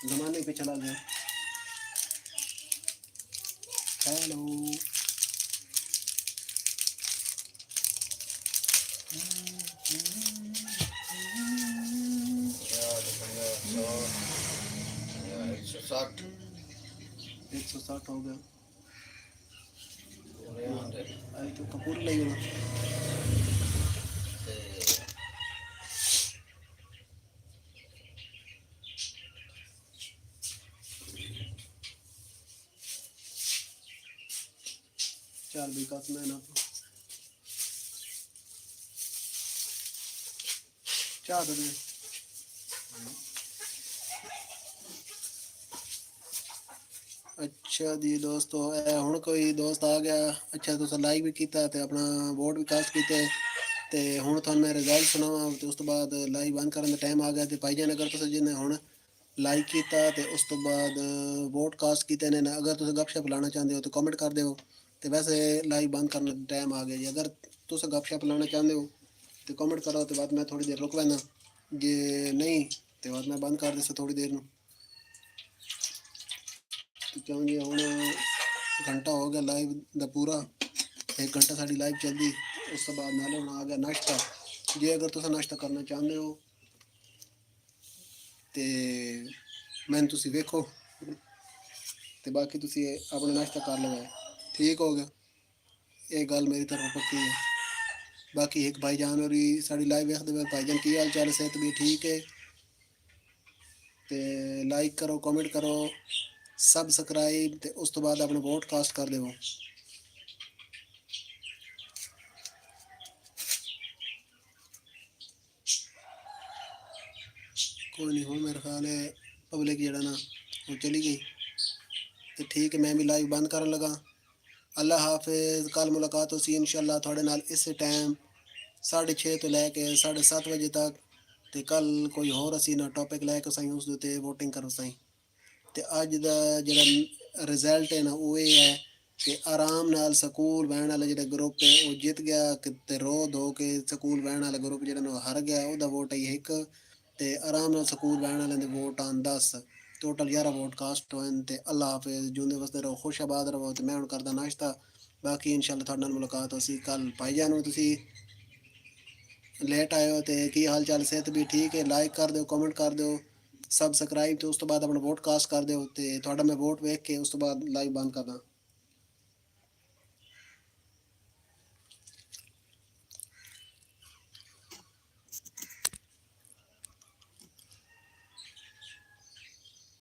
ਜ਼ਮਾਨੇ पे चला गया हेलो यार 160 160 हो गया पूरे आंदे आई तो कपूर ले गया ਤੇ 4 विकास में ना तो चाह दे अच्छा जी दोस्तों ਹੁਣ ਕੋਈ ਦੋਸਤ ਆ ਗਿਆ ਅੱਛਾ ਤੁਸੀਂ ਲਾਈਕ ਵੀ ਕੀਤਾ ਤੇ ਆਪਣਾ ਵੋਟ ਵੀ ਕਾਸਟ ਕੀਤੇ ਤੇ ਹੁਣ ਤੁਹਾਨੂੰ ਮੈਂ ਰਿਜ਼ਲਟ ਸੁਣਾਵਾਂ ਤੇ ਉਸ ਤੋਂ ਬਾਅਦ ਲਾਈਵ ਬੰਦ ਕਰਨ ਦਾ ਟਾਈਮ ਆ ਗਿਆ ਤੇ ਭਾਈਜਾਨ ਅਗਰ ਤੁਸੀਂ ਜਿਹਨੇ ਹੁਣ ਲਾਈਕ ਕੀਤਾ ਤੇ ਉਸ ਤੋਂ ਬਾਅਦ ਵੋਟ ਕਾਸਟ ਕੀਤੇ ਨੇ ਨਾ ਅਗਰ ਤੁਸੀਂ ਗੱਪਸ਼ਪ ਲਾਣਾ ਚਾਹੁੰਦੇ ਹੋ ਤਾਂ ਕਮੈਂਟ ਕਰ ਦਿਓ ਤੇ ਵੈਸੇ ਲਾਈਵ ਬੰਦ ਕਰਨ ਦਾ ਟਾਈਮ ਆ ਗਿਆ ਜੀ ਅਗਰ ਤੁਸੀਂ ਗੱਪਸ਼ਪ ਲਾਣਾ ਚਾਹੁੰਦੇ ਹੋ ਤੇ ਕਮੈਂਟ ਕਰੋ ਤੇ ਬਾਅਦ ਮੈਂ ਥੋੜੀ ਦੇਰ ਰੁਕ ਲੈਣਾ ਜੇ ਨਹੀਂ ਤੇ ਬਾਅਦ ਮੈਂ ਬੰਦ ਕਰ ਦੇਵਾਂ ਥੋੜੀ ਦੇਰ ਨੂੰ क्योंकि हम घंटा हो गया लाइव का पूरा 1 घंटा साड़ी लाइव चलती उस तो बाद नाले आ गया नाश्ता जे अगर तुम नाश्ता करना चाहते हो तो मैंने तुसी वेखो तो बाकी तुसी अपना नाश्ता कर लो ठीक हो गया ये गल मेरी तरफ पक्की है बाकी एक भाईजान और साड़ी लाइव वेखते हुए भाईजान की हाल चाल सेहत भी ठीक है तो लाइक करो कमेंट करो सबसक्राइब ते उस तो बाद अपना वोट कास्ट कर देवो कोई नहीं हो मेरा ख्याल है पब्लिक जड़ा ना वो चली गई तो ठीक है मैं भी लाइव बंद करने लगा अल्लाह हाफिज कल मुलाकात होसी इंशाल्लाह थोड़े नाल इस टाइम 6:30 तो लैके 7:30 बजे तक ते कल कोई होर असी ना टॉपिक लैके सही उस दे वोटिंग करो सही ਤੇ ਅੱਜ ਦਾ ਜਿਹੜਾ ਰਿਜ਼ਲਟ ਹੈ ਨਾ ਉਹ ਇਹ ਹੈ ਕਿ ਆਰਾਮ ਨਾਲ ਸਕੂਲ ਵੈਣ ਵਾਲਾ ਜਿਹੜਾ ਗਰੁੱਪ ਹੈ ਉਹ ਜਿੱਤ ਗਿਆ ਤੇ ਰੋਧ ਹੋ ਕੇ ਸਕੂਲ ਵੈਣ ਵਾਲਾ ਗਰੁੱਪ ਜਿਹੜਾ ਨਾ ਹਾਰ ਗਿਆ ਉਹਦਾ ਵੋਟ ਆਈ 1 ਤੇ ਆਰਾਮ ਨਾਲ ਸਕੂਲ ਵੈਣ ਵਾਲਿਆਂ ਦੇ ਵੋਟ ਆਨ 10 ਟੋਟਲ 11 ਵੋਟ ਕਾਸਟ ਹੋਏ ਤੇ ਅੱਲਾਹ ਹਾਫਿਜ਼ ਜੁੰਦੇ ਵਸਦੇ ਰਹੋ ਖੁਸ਼ਆਬਾਦ ਰਹੋ ਤੇ ਮੈਂ ਹੁਣ ਕਰਦਾ ਨਾਸ਼ਤਾ ਬਾਕੀ ਇਨਸ਼ਾਅੱਲਾ ਤੁਹਾਡੇ ਨਾਲ ਮੁਲਾਕਾਤ ਹੋਸੀ ਕੱਲ ਭਾਈਜਾਨ ਨੂੰ ਤੁਸੀਂ ਲੇਟ ਆਏ ਹੋ ਤੇ ਕੀ ਹਾਲ ਚਾਲ ਸਿਹਤ ਵੀ ਠੀਕ ਹੈ ਲਾਈਕ ਕਰ ਦਿਓ ਕਮੈਂਟ ਕਰ ਦਿਓ सबसक्राइब तो उस तो बाद अपना वोट कास्ट कर दो तो मैं वोट वेख के उस तो बाद लाइव बंद करदा